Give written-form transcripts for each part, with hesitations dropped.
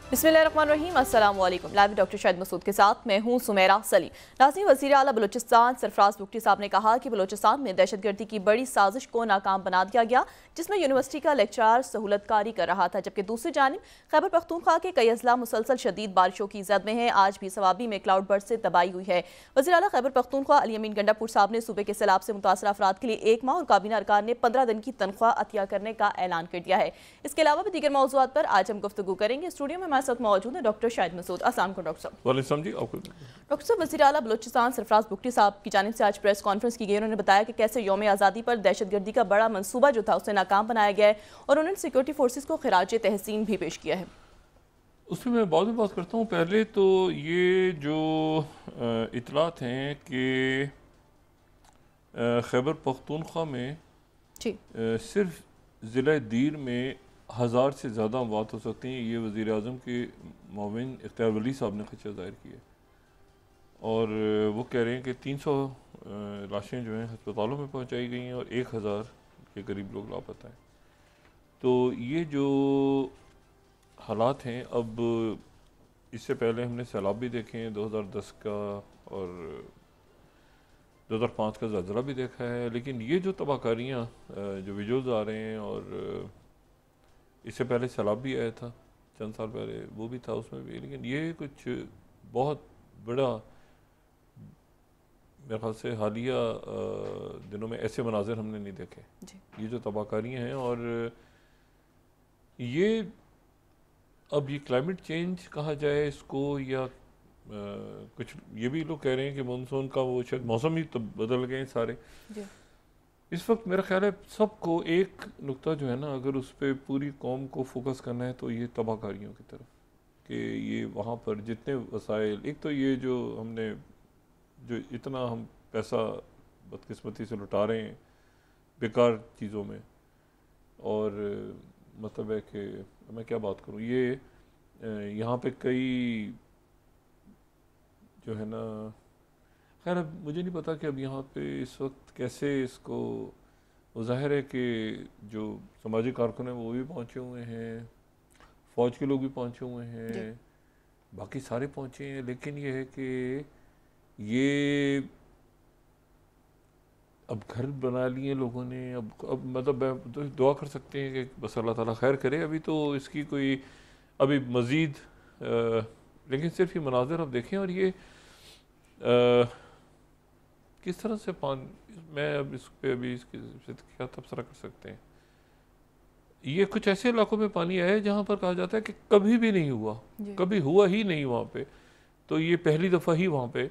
बिस्मिल्लाहिर्रहमानिर्रहीम, अस्सलाम वालेकुम। लाइव डॉक्टर शाहिद मसूद के साथ मैं हूँ सुमेरा सलीम। नाज़रीन, वज़ीर आला बलूचिस्तान सरफराज बुगटी साहब ने कहा कि बलूचिस्तान में दहशतगर्दी की बड़ी साजिश को नाकाम बना दिया गया, जिसमें यूनिवर्सिटी का लेक्चरार सहूलतकारी कर रहा था, जबकि दूसरी जानिब खैबर पख्तूनख्वा के कई अजला मुसलसल शदीद बारिशों की जद में है। आज भी सवाबी में क्लाउड बर्स्ट से तबाही हुई है। वज़ीर आला खैबर पख्तूनख्वा अली अमीन गंडापुर साहब ने सूबे के सैलाब से मुतासर अफराद के लिए 1 माह और काबीना अरकान ने 15 दिन की तनख्वाह अतिया करने का ऐलान कर दिया है। इसके अलावा भी दीगर मौज़ूआत पर आज हम गुफ्तगू करेंगे। स्टूडियो में हमारे साथ मौजूद है डॉक्टर शाहिद मसूद। अस्सलाम वालेकुम डॉक्टर साहब। वालेकुम जी। डॉक्टर साहब, वज़ीर आला बलूचिस्तान सरफराज बुगटी साहब की जानिब से आज प्रेस कॉन्फ्रेंस की गई। उन्होंने बताया कि कैसे यौम आज़ादी पर दहशतगर्दी का बड़ा मंसूबा जो था उसे नाकाम बनाया गया है और उन्होंने सिक्योरिटी फोर्सेस को खिराज तहसीन भी पेश किया है। उसमें मैं बाद में बात करता हूँ। पहले तो ये जो इतलात हैं कि खैबर पख्तूनख्वा में जी सिर्फ ज़िला दीर में 1000 से ज़्यादा अमवात हो सकती हैं, ये वज़ीर आज़म के मुआविन इख्तियार वली साहब ने खदशा ज़ाहिर किया और वो कह रहे हैं कि 300 लाशें जो हैं हस्पतालों में पहुँचाई गई हैं और 1000 के करीब लोग लापता हैं। तो ये जो हालात हैं, अब इससे पहले हमने सैलाब भी देखे हैं 2010 का और 2005 का ज़लज़ला भी देखा है, लेकिन ये जो तबाहकारियाँ जो विजुअल्स आ रहे हैं और इससे पहले सैलाब भी आया था चंद साल पहले, वो भी था उसमें भी, लेकिन ये कुछ बहुत बड़ा मेरे ख्याल से हालिया दिनों में ऐसे मनाजिर हमने नहीं देखे। ये जो तबाहकारियाँ हैं और ये अब ये क्लाइमेट चेंज कहा जाए इसको या कुछ ये भी लोग कह रहे हैं कि मानसून का वो शायद मौसम ही तो बदल गए सारे। इस वक्त मेरा ख्याल है सबको एक नुक्ता जो है ना, अगर उस पर पूरी कौम को फोकस करना है तो ये तबाहकारियों की तरफ, कि ये वहाँ पर जितने वसाइल, एक तो ये जो हमने जो इतना हम पैसा बदकिस्मती से लुटा रहे हैं बेकार चीज़ों में, और मतलब है कि मैं क्या बात करूँ, ये यहाँ पे कई जो है ना, खैर अब मुझे नहीं पता कि अब यहाँ पे इस वक्त कैसे इसको, वो ज़ाहिर है कि जो समाजी कारकुन हैं वो भी पहुँचे हुए हैं, फ़ौज के लोग भी पहुँचे हुए हैं, बाकी सारे पहुँचे हैं, लेकिन ये है कि ये अब घर बना लिए लोगों ने, अब मतलब तो दुआ कर सकते हैं कि बस अल्लाह ताला खैर करे। अभी तो इसकी कोई अभी मज़ीद लेकिन सिर्फ ये मनाज़िर अब देखें और ये किस तरह से मैं अब इस पे अभी इसकी क्या तबसरा कर सकते हैं। ये कुछ ऐसे इलाकों में पानी आया है जहाँ पर कहा जाता है कि कभी भी नहीं हुआ, कभी हुआ ही नहीं वहाँ पे, तो ये पहली दफ़ा ही वहाँ पे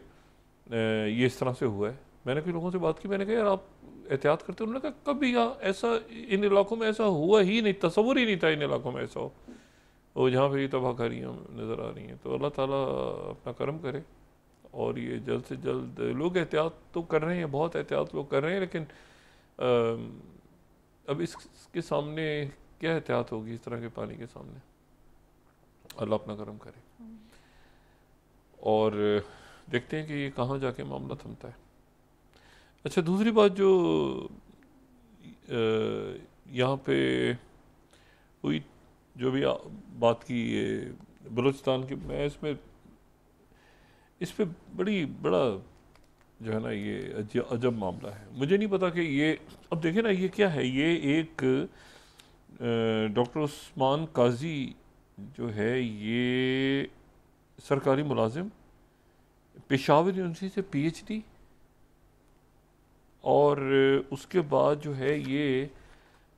ये इस तरह से हुआ है। मैंने कई लोगों से बात की, मैंने कहा यार आप एहतियात करते हो, उन्होंने कहा कभी ऐसा इन इलाकों में ऐसा हुआ ही नहीं, तस्वुर ही नहीं था इन इलाकों में ऐसा हो, और जहाँ पे ये तबाहकारियाँ नज़र आ रही हैं। तो अल्लाह ताला अपना करम करे और ये जल्द से जल्द, लोग एहतियात तो कर रहे हैं, बहुत एहतियात लोग कर रहे हैं, लेकिन अब इसके सामने क्या एहतियात होगी इस तरह के पानी के सामने। अल्लाह अपना करम करे और देखते हैं कि ये कहाँ जाके मामला थमता है। अच्छा, दूसरी बात जो यहाँ पे हुई, जो भी बात की ये बलूचिस्तान की, मैं इस पे बड़ा जो है ना ये अजब मामला है। मुझे नहीं पता कि ये, अब देखें ना ये क्या है, ये एक डॉक्टर उस्मान काजी जो है ये सरकारी मुलाजिम, पेशावर यूनिवर्सिटी से PhD, और उसके बाद जो है ये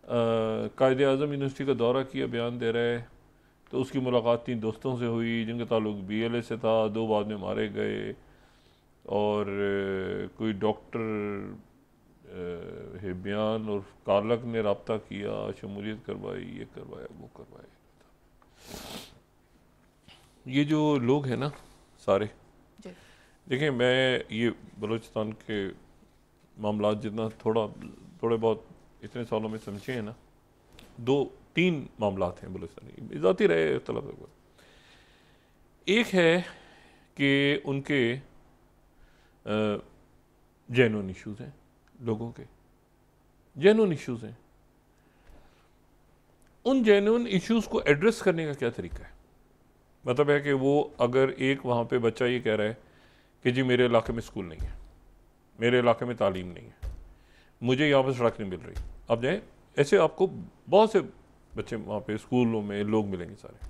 कायदे आज़म यूनिवर्सिटी का दौरा किया, बयान दे रहा है। तो उसकी मुलाकात 3 दोस्तों से हुई जिनका ताल्लुक BLA से था, 2 बाद में मारे गए, और कोई डॉक्टर बयान और कारलक ने रब्ता किया, शमूलियत करवाई, ये करवाया वो करवाया। ये जो लोग हैं ना सारे, देखिए मैं ये बलूचिस्तान के मामला जितना थोड़े बहुत इतने सालों में समझे हैं ना, 2-3 मामला हैं बलूचिस्तानी, ज़ाती रहे तलब। एक है कि उनके जेन्युइन इश्यूज़ हैं, लोगों के जेन्युइन इश्यूज़ हैं, उन जेन्युइन इश्यूज़ को एड्रेस करने का क्या तरीका है। मतलब है कि वो अगर एक वहाँ पे बच्चा ये कह रहा है कि जी मेरे इलाके में स्कूल नहीं है, मेरे इलाके में तालीम नहीं है, मुझे यहाँ पर सड़क नहीं मिल रही, आप जाएँ, ऐसे आपको बहुत से बच्चे वहाँ पे स्कूलों में लोग मिलेंगे सारे।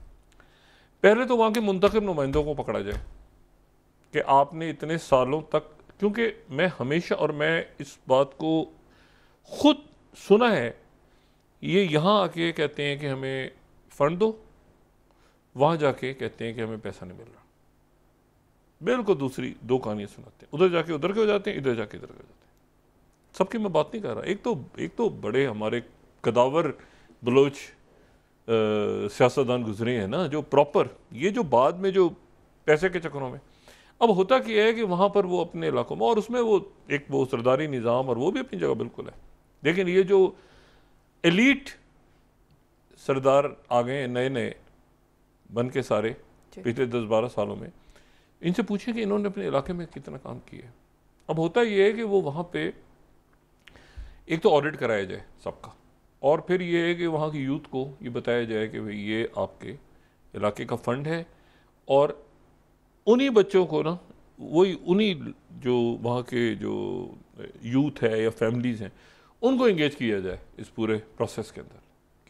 पहले तो वहाँ के मुंतखब नुमाइंदों को पकड़ा जाए कि आपने इतने सालों तक, क्योंकि मैं हमेशा, और मैं इस बात को खुद सुना है, ये यहाँ आके कहते हैं कि हमें फ़ंड दो, वहाँ जाके कहते हैं कि हमें पैसा नहीं मिल रहा। बिल्कुल दूसरी दो कहानियाँ सुनाते हैं, उधर जाके उधर के हो जाते हैं, इधर जाके इधर के हो जाते हैं। सबकी मैं बात नहीं कर रहा, एक तो बड़े हमारे कदावर बलोच सियासतदान गुजरे हैं ना, जो प्रॉपर, ये जो बाद में जो पैसे के चक्करों में, अब होता क्या है कि वहाँ पर वो अपने इलाकों में, और उसमें वो सरदारी निज़ाम, और वो भी अपनी जगह बिल्कुल है, लेकिन ये जो एलीट सरदार आ गए नए नए बन के सारे पिछले 10-12 सालों में, इनसे पूछें कि इन्होंने अपने इलाके में कितना काम किया है। अब होता ये है कि वो वहाँ पे एक तो ऑडिट कराया जाए सबका, और फिर ये है कि वहाँ की यूथ को ये बताया जाए कि भाई ये आपके इलाके का फंड है, और उन्हीं बच्चों को ना, वही उन्हीं जो वहाँ के जो यूथ है या फैमिलीज़ हैं, उनको इंगेज किया जाए इस पूरे प्रोसेस के अंदर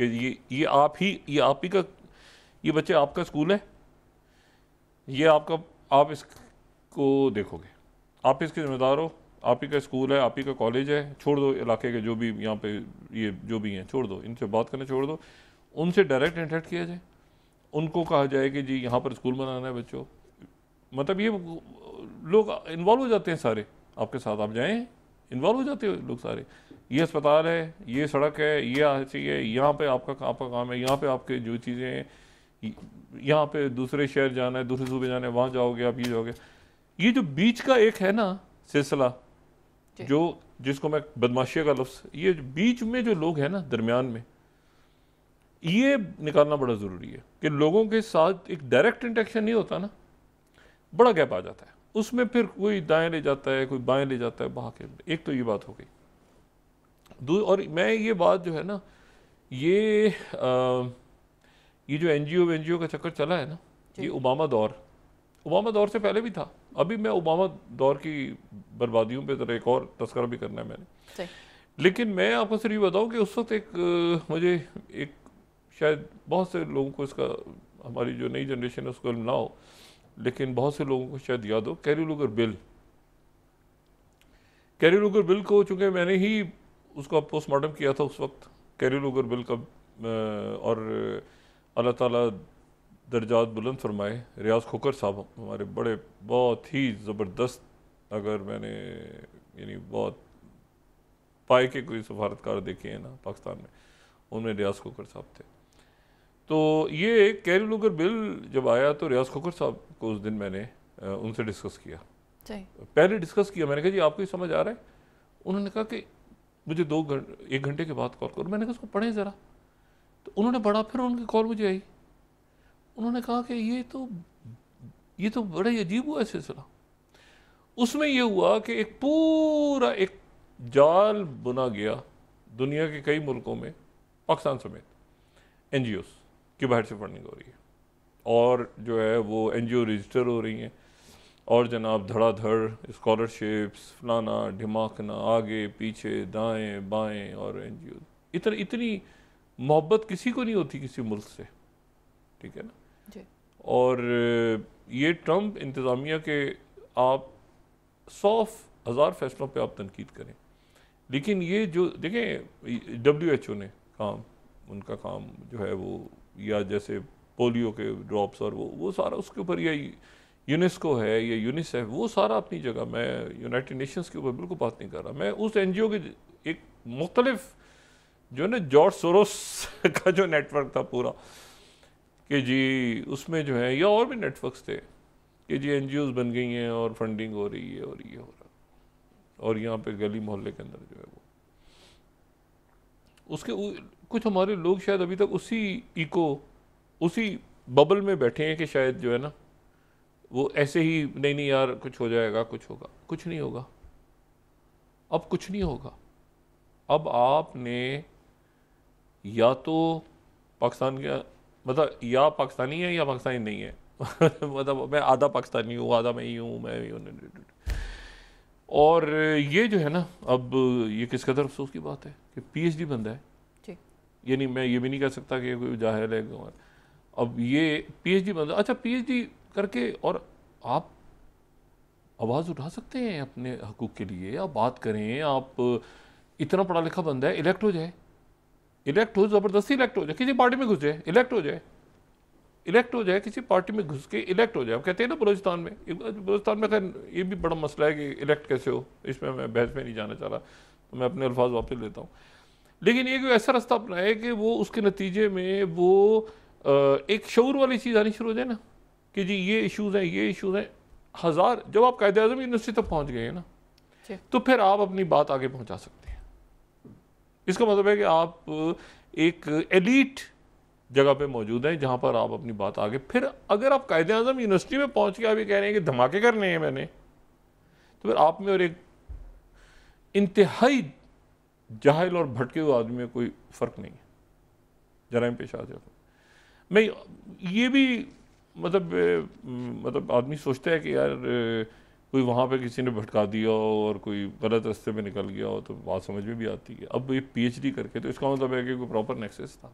कि ये आप ही का, ये बच्चे आपका स्कूल है, ये आप इसको देखोगे, आप इसके जिम्मेदार हो, आप ही का स्कूल है, आप ही का कॉलेज है, छोड़ दो इलाके के जो भी यहाँ पे ये जो भी हैं, छोड़ दो, इनसे बात करना छोड़ दो, उनसे डायरेक्ट इंटरेक्ट किया जाए, उनको कहा जाए कि जी यहाँ पर स्कूल बनाना है बच्चों, मतलब ये लोग इन्वॉल्व हो जाते हैं सारे आपके साथ, आप जाएँ, इन्वॉल्व हो जाते हैं लोग सारे, ये अस्पताल है, ये सड़क है, ये ऐसी है, यहाँ पे आपका काम है, यहाँ पे आपके जो चीज़ें हैं, यहाँ पे दूसरे शहर जाना है, दूसरे सूबे जाना है, वहाँ जाओगे आप, ये जाओगे, ये जो बीच का एक है ना सिलसिला, जो जिसको मैं बदमाशी का लफ्ज़, ये बीच में जो लोग हैं ना दरमियान में, ये निकालना बड़ा ज़रूरी है कि लोगों के साथ एक डायरेक्ट इंटरेक्शन नहीं होता ना, बड़ा गैप आ जाता है उसमें, फिर कोई दाएं ले जाता है, कोई बाएं ले जाता है वहाँ के। एक तो ये बात हो गई, और मैं ये बात जो है ना, ये जो एनजीओ का चक्कर चला है ना, ये ओबामा दौर से पहले भी था। अभी मैं ओबामा दौर की बर्बादियों पे ज़रा एक और तस्करा भी करना है मैंने, लेकिन मैं आपको सिर्फ ये बताऊं कि उस वक्त मुझे एक, शायद बहुत से लोगों को इसका, हमारी जो नई जनरेशन है उसको इल्म ना हो, लेकिन बहुत से लोगों को शायद याद हो, कैरी लूगर बिल को, चूँकि मैंने ही उसका पोस्टमार्टम किया था उस वक्त, कैरी लूगर बिल का, और अल्लाह ताला दर्जात बुलंद फरमाए, रियाज खोकर साहब हमारे बड़े बहुत ही ज़बरदस्त, अगर मैंने यानी बहुत पाए के कोई सफारतकार देखे हैं ना पाकिस्तान में, उनमें रियाज खोकर साहब थे। तो ये कैरी लूगर बिल जब आया तो रियाज खोकर साहब को उस दिन मैंने उनसे डिस्कस किया, पहले डिस्कस किया, मैंने कहा जी आपको समझ आ रहा है? उन्होंने कहा कि मुझे 1 घंटे के बाद कॉल करो। मैंने कहा उसको पढ़ें ज़रा, तो उन्होंने पढ़ा, फिर उनकी कॉल मुझे आई, उन्होंने कहा कि ये तो बड़ा ही अजीब हुआ है सिलसिला। उसमें यह हुआ कि एक पूरा एक जाल बुना गया दुनिया के कई मुल्कों में, पाकिस्तान समेत, एनजीओस की बाहर से फंडिंग हो रही है, और जो है वो एनजीओ रजिस्टर हो रही हैं, और जनाब धड़ाधड़ स्कॉलरशिप्स, फलाना ढिमाकना, आगे पीछे दाएं बाएं, और एनजीओ, इतनी मोहब्बत किसी को नहीं होती किसी मुल्क से, ठीक है ना जी। और ये ट्रंप इंतज़ामिया के आप 100,000 फैसलों पे आप तनकीद करें, लेकिन ये जो देखें WHO ने उनका काम जो है वो, या जैसे पोलियो के ड्रॉप्स और वो सारा उसके ऊपर, या यूनेस्को है या यूनिसेफ, वो सारा अपनी जगह, मैं यूनाइटेड नेशंस के ऊपर बिल्कुल बात नहीं कर रहा, मैं उस एनजीओ के एक मुख्तलिफ जो ना जॉर्ज सोरोस का जो नेटवर्क था पूरा, कि जी उसमें जो है, या और भी नेटवर्क्स थे कि जी एनजीओज बन गई हैं और फंडिंग हो रही है और ये हो रहा है, और यहाँ पे गली मोहल्ले के अंदर जो है वो, उसके कुछ हमारे लोग शायद अभी तक उसी बबल में बैठे हैं कि शायद जो है ना वो ऐसे ही, नहीं यार कुछ हो जाएगा, कुछ होगा, कुछ नहीं होगा, अब कुछ नहीं होगा। अब आपने या तो पाकिस्तान का, मतलब या पाकिस्तानी है या पाकिस्तानी नहीं है, मतलब मैं आधा पाकिस्तानी हूँ, आधा मैं ही हूँ, मैं ही हूँ। और ये जो है ना, अब ये किस कदर अफसोस की बात है कि पीएचडी बंदा है, यानी मैं ये भी नहीं कह सकता कि कोई जाहिल है। अब ये पीएचडी बंदा, अच्छा पीएचडी करके और आप आवाज़ उठा सकते हैं अपने हकूक़ के लिए, आप बात करें, आप इतना पढ़ा लिखा बंदा है, इलेक्ट हो जाए, इलेक्ट हो, ज़बरदस्ती इलेक्ट हो जाए, किसी पार्टी में घुस जाए, इलेक्ट हो जाए, इलेक्ट हो जाए, किसी पार्टी में घुस के इलेक्ट हो जाए। आप कहते हैं ना बलूचिस्तान में, खैर ये भी बड़ा मसला है कि इलेक्ट कैसे हो, इसमें मैं बहस में नहीं जाना चाह रहा, तो मैं अपने अल्फाज वापस लेता हूँ। लेकिन ये कोई ऐसा रास्ता अपनाए कि वो उसके नतीजे में वो एक शऊर वाली चीज़ आनी शुरू हो जाए ना कि जी ये इश्यूज़ हैं, ये इश्यूज़ हैं। हज़ार जब आप कायदे आज़म यूनिवर्सिटी तक पहुँच गए हैं ना, तो फिर आप अपनी बात आगे पहुँचा सकते हैं। इसका मतलब है कि आप एक एलीट जगह पे मौजूद हैं जहाँ पर आप अपनी बात आगे, फिर अगर आप कायदे आज़म यूनिवर्सिटी में पहुँच के आप ये कह रहे हैं कि धमाके करने हैं मैंने, तो फिर आप में और एक इंतहाई जाहिल और भटके हुए आदमी में कोई फ़र्क नहीं है, जराइम पेश आ जाए। मैं ये भी मतलब आदमी सोचता है कि यार कोई वहाँ पे किसी ने भटका दिया हो और कोई गलत रास्ते पे निकल गया हो, तो बात समझ में भी आती है। अब ये पीएचडी करके, तो इसका मतलब है कि कोई प्रॉपर नेक्सस था,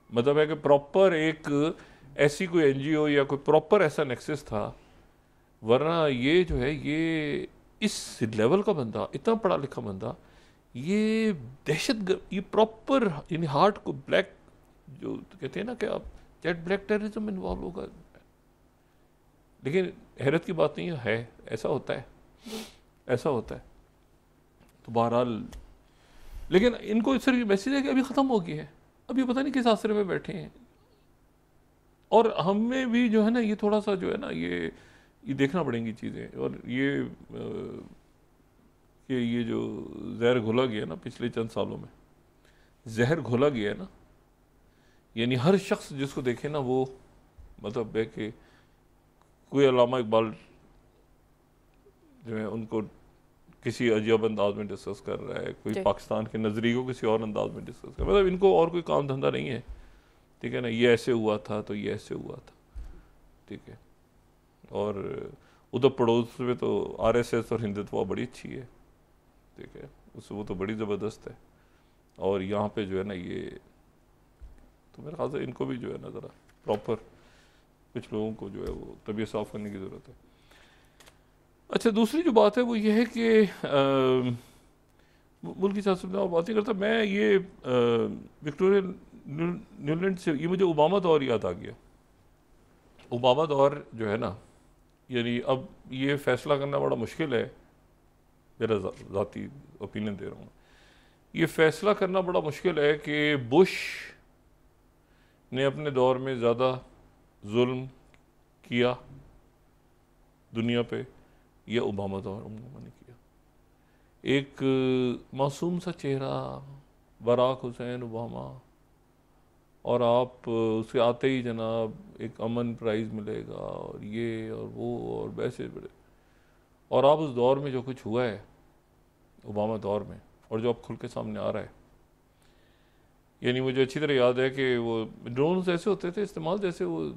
मतलब है कि प्रॉपर एक ऐसी कोई एनजीओ या कोई प्रॉपर ऐसा नेक्सस था, वरना ये जो है, ये इस लेवल का बंदा, इतना पढ़ा लिखा बंदा, ये दहशत, ये प्रॉपर यानी हार्ट को ब्लैक, जो कहते हैं ना कि आप जेट ब्लैक टेररिज्म में इन्वॉल्व होगा। लेकिन हैरत की बात नहीं है, ऐसा होता है, ऐसा होता है। तो बहरहाल, लेकिन इनको सिर्फ मैसेज है कि अभी ख़त्म हो गया है, अभी पता नहीं किस आसरे में बैठे हैं। और हमें भी जो है ना, ये थोड़ा सा जो है ना, ये देखना पड़ेंगी चीज़ें। और ये जो जहर घुला गया ना पिछले चंद सालों में, जहर घुला गया है ना, यानी हर शख्स जिसको देखे ना, वो मतलब है कि कोई अल्लामा इकबाल जो है उनको किसी अजब अंदाज में डिस्कस कर रहा है, कोई पाकिस्तान के नज़रिए को किसी और अंदाज में डिस्कस कर रहा है। मतलब इनको और कोई काम धंधा नहीं है, ठीक है ना। ये ऐसे हुआ था तो ये ऐसे हुआ था, ठीक है। और उधर पड़ोस में तो आरएसएस और हिंदुत्व बड़ी अच्छी है, ठीक है, उससे वो तो बड़ी ज़बरदस्त है। और यहाँ पे जो है ना, ये तो मेरे ख्याल से इनको भी जो है ना ज़रा प्रॉपर कुछ लोगों को जो है वो तबीयत साफ़ करने की ज़रूरत है। अच्छा, दूसरी जो बात है वो ये है कि मुल्क की सियासत में और बात नहीं करता मैं, ये विक्टोरिया न्यूलैंड से ये मुझे ओबामा दौर याद आ गया। ओबामा दौर जो है ना, यानी अब ये फ़ैसला करना बड़ा मुश्किल है, मेरा ज़ाती ओपिनियन दे रहा हूँ, ये फ़ैसला करना बड़ा मुश्किल है कि बुश ने अपने दौर में ज़्यादा जुल्म किया दुनिया पे या ओबामा दौर ने किया। एक मासूम सा चेहरा बराक हुसैन ओबामा, और आप उसके आते ही जनाब एक अमन प्राइज़ मिलेगा और ये और वो और वैसे बड़े, और आप उस दौर में जो कुछ हुआ है ओबामा दौर में, और जो अब खुल के सामने आ रहा है, यानी मुझे अच्छी तरह याद है कि वो ड्रोन ऐसे होते थे इस्तेमाल, जैसे वो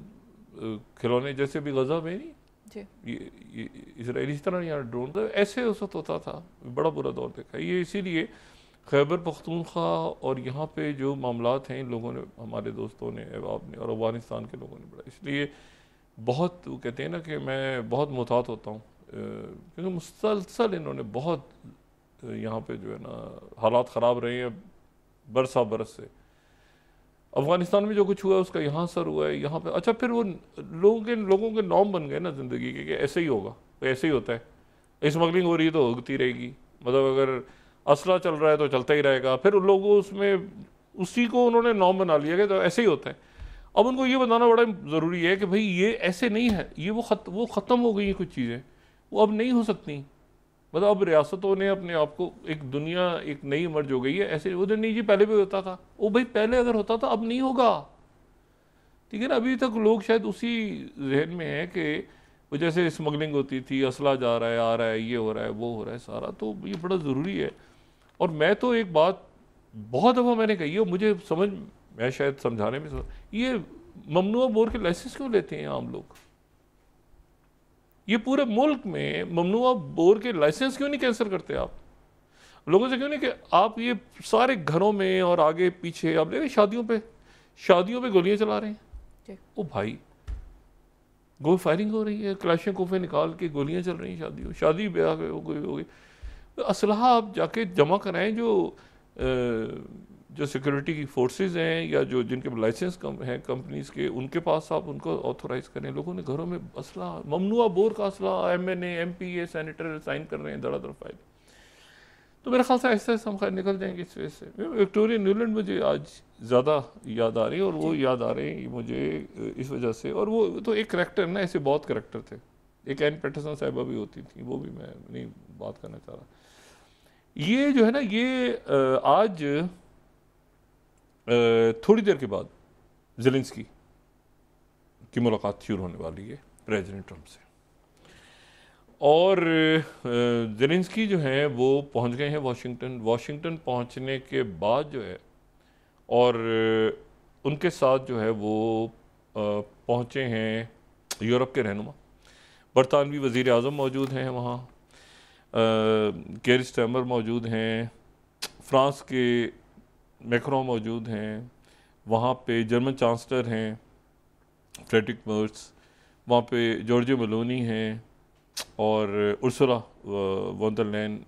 खिलौने जैसे भी गज़ा में नहीं ये इसराइली इस तरह यहाँ ड्रोन तो ऐसे उस वक्त होता था। बड़ा बुरा दौर देखा ये, इसीलिए खैबर पख्तूनख्वा और यहाँ पे जो मामलात हैं इन लोगों ने, हमारे दोस्तों ने, अहबाब ने और अफगानिस्तान के लोगों ने बड़ा, इसलिए बहुत वो कहते हैं ना कि मैं बहुत मुहतात होता हूँ, क्योंकि मुसलसल इन्होंने बहुत यहाँ पे जो है ना हालात ख़राब रहे हैं बरसा बरस से। अफ़गानिस्तान में जो कुछ हुआ है उसका यहाँ असर हुआ है यहाँ पे। अच्छा, फिर वो लोगों के नॉर्म बन गए ना ज़िंदगी के कि ऐसे ही होगा, ऐसे ही होता है, स्मगलिंग हो रही है तो होती रहेगी, मतलब अगर असला चल रहा है तो चलता ही रहेगा। फिर उन लोगों उसमें उसी को उन्होंने नॉर्म बना लिया कि तो ऐसे ही होता है। अब उनको ये बताना बड़ा ज़रूरी है कि भाई ये ऐसे नहीं है, ये वो ख़त्म हो गई हैं कुछ चीज़ें, वो अब नहीं हो सकती। मतलब अब रियासतों ने अपने आप को, एक दुनिया एक नई इमर्ज हो गई है, ऐसे उधर नहीं जी पहले भी होता था, वो भाई पहले अगर होता था अब नहीं होगा, ठीक है ना। अभी तक लोग शायद उसी जहन में है कि वो जैसे स्मगलिंग होती थी, असला जा रहा है, आ रहा है, ये हो रहा है, वो हो रहा है सारा, तो ये बड़ा ज़रूरी है। और मैं तो एक बात बहुत दफ़ा मैंने कही है, मुझे मैं शायद समझाने में ये ममनुआ बोर के लाइसेंस क्यों लेते हैं आम लोग? ये पूरे मुल्क में ममनुआ बोर के लाइसेंस क्यों नहीं कैंसिल करते आप? लोगों से क्यों नहीं कि आप ये सारे घरों में और आगे पीछे आप देखें शादियों पे गोलियां चला रहे हैं। ओ भाई, गो फायरिंग हो रही है, क्लाशें कोफे निकाल के गोलियां चल रही हैं, शादी ब्याह हो गई। तो असलहा आप जाके जमा कराएं, जो सिक्योरिटी की फोर्सेस हैं या जो जिनके लाइसेंस हैं कंपनीज के, उनके पास आप उनको ऑथोराइज करें। लोगों ने घरों में असला, ममनुआ बोर का असला MNA MPA सेनेटर साइन कर रहे हैं धड़ाधड़ फाइल। तो मेरे ख्याल से ऐसे ऐसे हम खैर निकल जाएंगे इस वजह से। विक्टोरिया न्यूलैंड मुझे आज ज़्यादा याद आ रही है, और वो याद आ रहे हैं मुझे इस वजह से। और वो तो एक करैक्टर ना, ऐसे बहुत करैक्टर थे। एक एन पैटरसन साहिबा भी होती थी, वो भी मैं नहीं बात करना चाह रहा। ये जो है ना, ये आज थोड़ी देर के बाद ज़ेलेंस्की की मुलाकात शुरू होने वाली है प्रेसिडेंट ट्रंप से, और ज़ेलेंस्की जो हैं वो पहुंच गए हैं वाशिंगटन पहुंचने के बाद जो है, और उनके साथ जो है वो पहुंचे हैं यूरोप के रहनुमा। बरतानवी वज़ीर आज़म मौजूद हैं वहाँ, केयर स्टारमर मौजूद हैं, फ्रांस के मैक्रों मौजूद हैं, वहाँ पे जर्मन चांसलर हैं फ्रेडरिक मर्ज, वहाँ पे जॉर्जिया मेलोनी हैं, और उर्सुला वॉन डर लेyen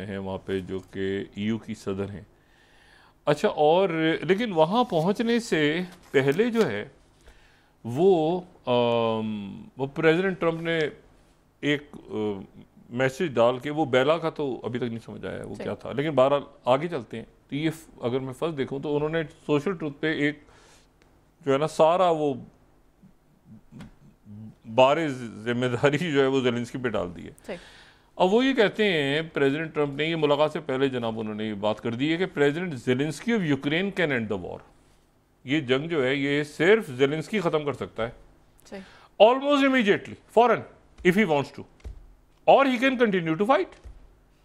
हैं वहाँ पे, जो कि EU की सदर हैं। अच्छा, और लेकिन वहाँ पहुँचने से पहले जो है वो प्रेसिडेंट ट्रंप ने एक मैसेज डाल के, वो बेला का तो अभी तक नहीं समझ आया वो क्या था, लेकिन बहरहाल आगे चलते हैं। तो ये अगर मैं फर्स्ट देखूं तो उन्होंने सोशल ट्रूथ पे एक जो है ना सारा वो बारे जिम्मेदारी जो है वो ज़ेलेंस्की पे डाल दी है। अब वो ये कहते हैं प्रेसिडेंट ट्रंप ने, ये मुलाकात से पहले जनाब उन्होंने ये बात कर दी है कि president Zelensky of Ukraine can and the war. ये जंग जो है ये सिर्फ ज़ेलेंस्की ख़त्म कर सकता है, ऑलमोस्ट इमीडिएटली, फॉरन, इफ़ ही वांट्स टू, और he can continue to fight,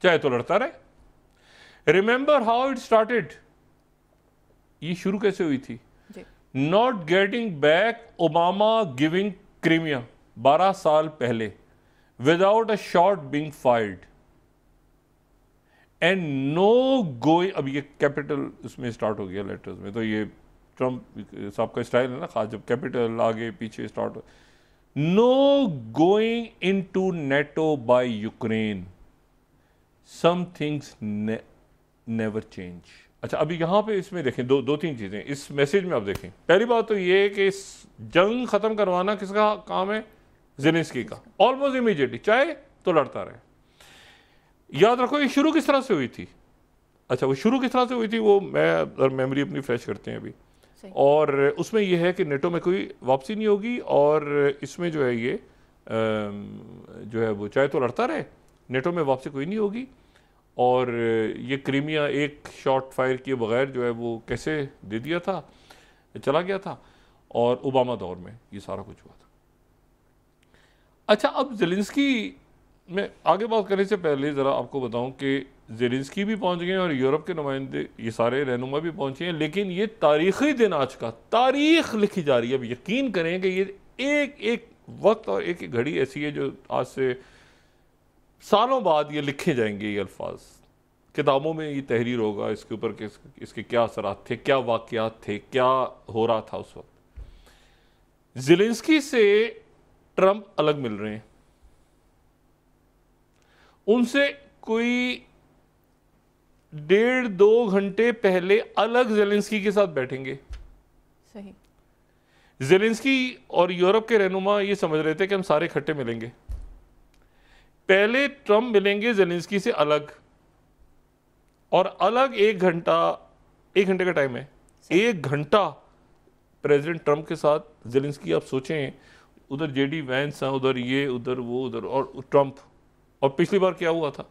चाहे तो लड़ता रहे। रिमेंबर हाउ इट स्टार्टेड, ये शुरू कैसे हुई थी? Not getting back Obama giving Crimea 12 साल पहले, without a shot being fired, and no going. अब ये कैपिटल उसमें स्टार्ट हो गया लेटर्स में, तो ये ट्रंप साहब का स्टाइल है ना खास, जब कैपिटल आगे पीछे स्टार्ट हो। No going into NATO by Ukraine, some things never change. अच्छा, अभी यहाँ पे इसमें देखें दो तीन चीज़ें इस मैसेज में आप देखें। पहली बात तो ये है कि इस जंग ख़त्म करवाना किसका काम है? ज़ेलेंस्की का, ऑलमोस्ट इमीडिएटली, चाहे तो लड़ता रहे। याद रखो ये शुरू किस तरह से हुई थी। अच्छा, वो शुरू किस तरह से हुई थी वो मैं मेमोरी अपनी फ्रेश करते हैं अभी, और उसमें यह है कि नेटो में कोई वापसी नहीं होगी, और इसमें जो है ये जो है वो चाहे तो लड़ता रहे, नेटो में वापसी कोई नहीं होगी। और ये क्रीमिया एक शॉट फायर किए बगैर जो है वो कैसे दे दिया था, चला गया था, और ओबामा दौर में ये सारा कुछ हुआ था। अच्छा, अब ज़ेलेंस्की में आगे बात करने से पहले ज़रा आपको बताऊं कि ज़ेलेंस्की भी पहुंच गए और यूरोप के नुमाइंदे, ये सारे रहनुमा भी पहुंचे हैं, लेकिन ये तारीख़ी दिन आज का, तारीख़ लिखी जा रही है। अब यकीन करें कि ये एक एक वक्त और एक एक घड़ी ऐसी है जो आज से सालों बाद ये लिखे जाएंगे, ये अल्फाज किताबों में ये तहरीर होगा इसके ऊपर कि इसके क्या असरात थे, क्या वाक़यात थे, क्या हो रहा था उस वक्त। ज़ेलेंस्की से ट्रंप अलग मिल रहे हैं, उनसे कोई 1.5-2 घंटे पहले अलग ज़ेलेंस्की के साथ बैठेंगे। सही। ज़ेलेंस्की और यूरोप के रहनुमा ये समझ रहे थे कि हम सारे इकट्ठे मिलेंगे। पहले ट्रंप मिलेंगे ज़ेलेंस्की से अलग, और अलग 1 घंटे का टाइम है, 1 घंटा प्रेसिडेंट ट्रंप के साथ ज़ेलेंस्की। आप सोचें, उधर JD वैंस हैं, उधर ये, उधर वो, उधर और ट्रंप। और पिछली बार क्या हुआ था?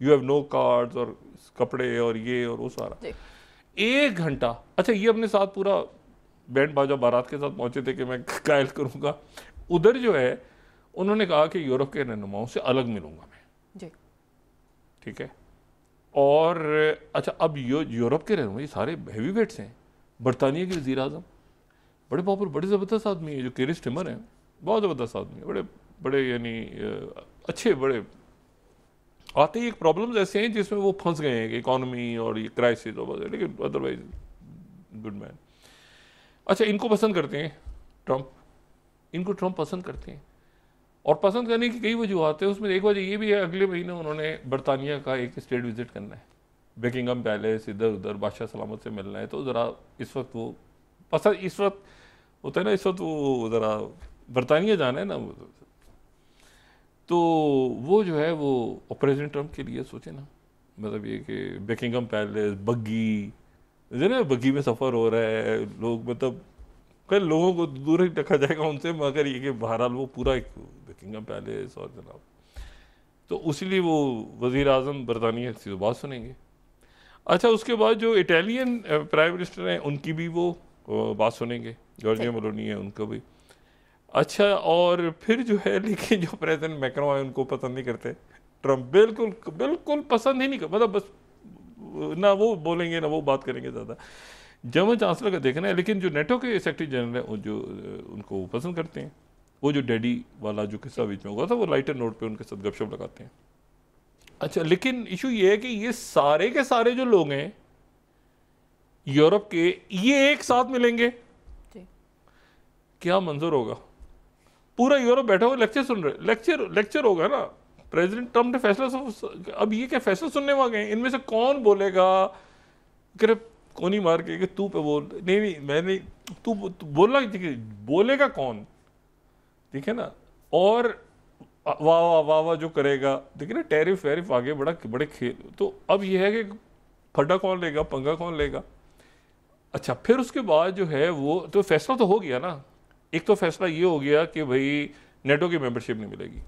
यू हैव नो कार्ड्स और कपड़े और ये और वो सारा, 1 घंटा। अच्छा, ये अपने साथ पूरा बैंड बाजा बारात के साथ पहुंचे थे कि मैं कायल करूंगा। उधर जो है उन्होंने कहा कि यूरोप के रहनुमाओं से अलग मिलूंगा मैं जी, ठीक है। और अच्छा, अब यूरोप के रहनुमा ये सारे हैवी वेट्स हैं। बरतानिया के वज़ीर आज़म बड़े पॉपुलर, बड़े ज़बरदस्त आदमी है, जो केयर स्टारमर हैं, बहुत ज़बरदस्त आदमी है, बड़े बड़े यानी अच्छे बड़े आते ही एक प्रॉब्लम्स ऐसे हैं जिसमें वो फंस गए हैं कि इकोनॉमी और ये क्राइसिस और, लेकिन अदरवाइज गुड मैन। अच्छा, इनको पसंद करते हैं ट्रंप, इनको ट्रंप पसंद करते हैं, और पसंद करने की कई वजूहत है। उसमें एक वजह ये भी है, अगले महीने उन्होंने बरतानिया का एक स्टेट विजिट करना है, बेकिंगम पैलेस, इधर उधर बादशाह सलामत से मिलना है। तो ज़रा इस वक्त वो पसंद, इस वक्त होता है ना, इस वक्त वो ज़रा बरतानिया जाना है ना, तो वो जो है वो प्रेसिडेंट ट्रंप के लिए सोचे ना, मतलब ये कि बेकिंगम पैलेस, बग्गी जो ना, बग्गी में सफ़र हो रहा है, लोग मतलब कई लोगों को दूर ही रखा जाएगा उनसे, मगर ये कि बहरहाल वो पूरा एक बेकिंगम पैलेस और जनाब, तो उसीलिए वो वज़ीर आज़म बरतानिया से बात सुनेंगे। अच्छा, उसके बाद जो इटालियन प्राइम मिनिस्टर हैं उनकी भी वो बात सुनेंगे, जॉर्जिया मेलोनी है उनका भी। अच्छा, और फिर जो है, लेकिन जो प्रेसिडेंट मैक्रो है उनको पसंद नहीं करते ट्रंप, बिल्कुल बिल्कुल पसंद ही नहीं कर, मतलब बस ना वो बोलेंगे ना वो बात करेंगे ज़्यादा। जर्मन चांसलर का देखना है, लेकिन जो नेटो के सेक्रेटरी जनरल है वो जो उनको पसंद करते हैं। वो जो डैडी वाला जो किस्सा बीच में हुआ था, वो लाइटर नोट पे उनके साथ गपशप लगाते हैं। अच्छा, लेकिन इशू ये है कि ये सारे के सारे जो लोग हैं यूरोप के, ये एक साथ मिलेंगे, क्या मंजर होगा? पूरा यूरोप बैठा हुआ लेक्चर सुन रहे, लेक्चर होगा ना। प्रेसिडेंट ट्रंप ने फैसला, अब ये क्या फैसला सुनने वहां गए, इनमें से कौन बोलेगा कि कोनी मार के कि तू पे बोल, नहीं मैं नहीं, तू बोलना, बोलेगा कौन? ठीक है ना। और वाह वाह वाह वाह जो करेगा, देखिए ना, टैरिफ वैरिफ आगे बड़े खेल। तो अब यह है कि फड्डा कौन लेगा, पंगा कौन लेगा। अच्छा, फिर उसके बाद जो है वो तो फैसला तो हो गया ना। एक तो फैसला ये हो गया कि भाई नेटो की मेंबरशिप नहीं मिलेगी।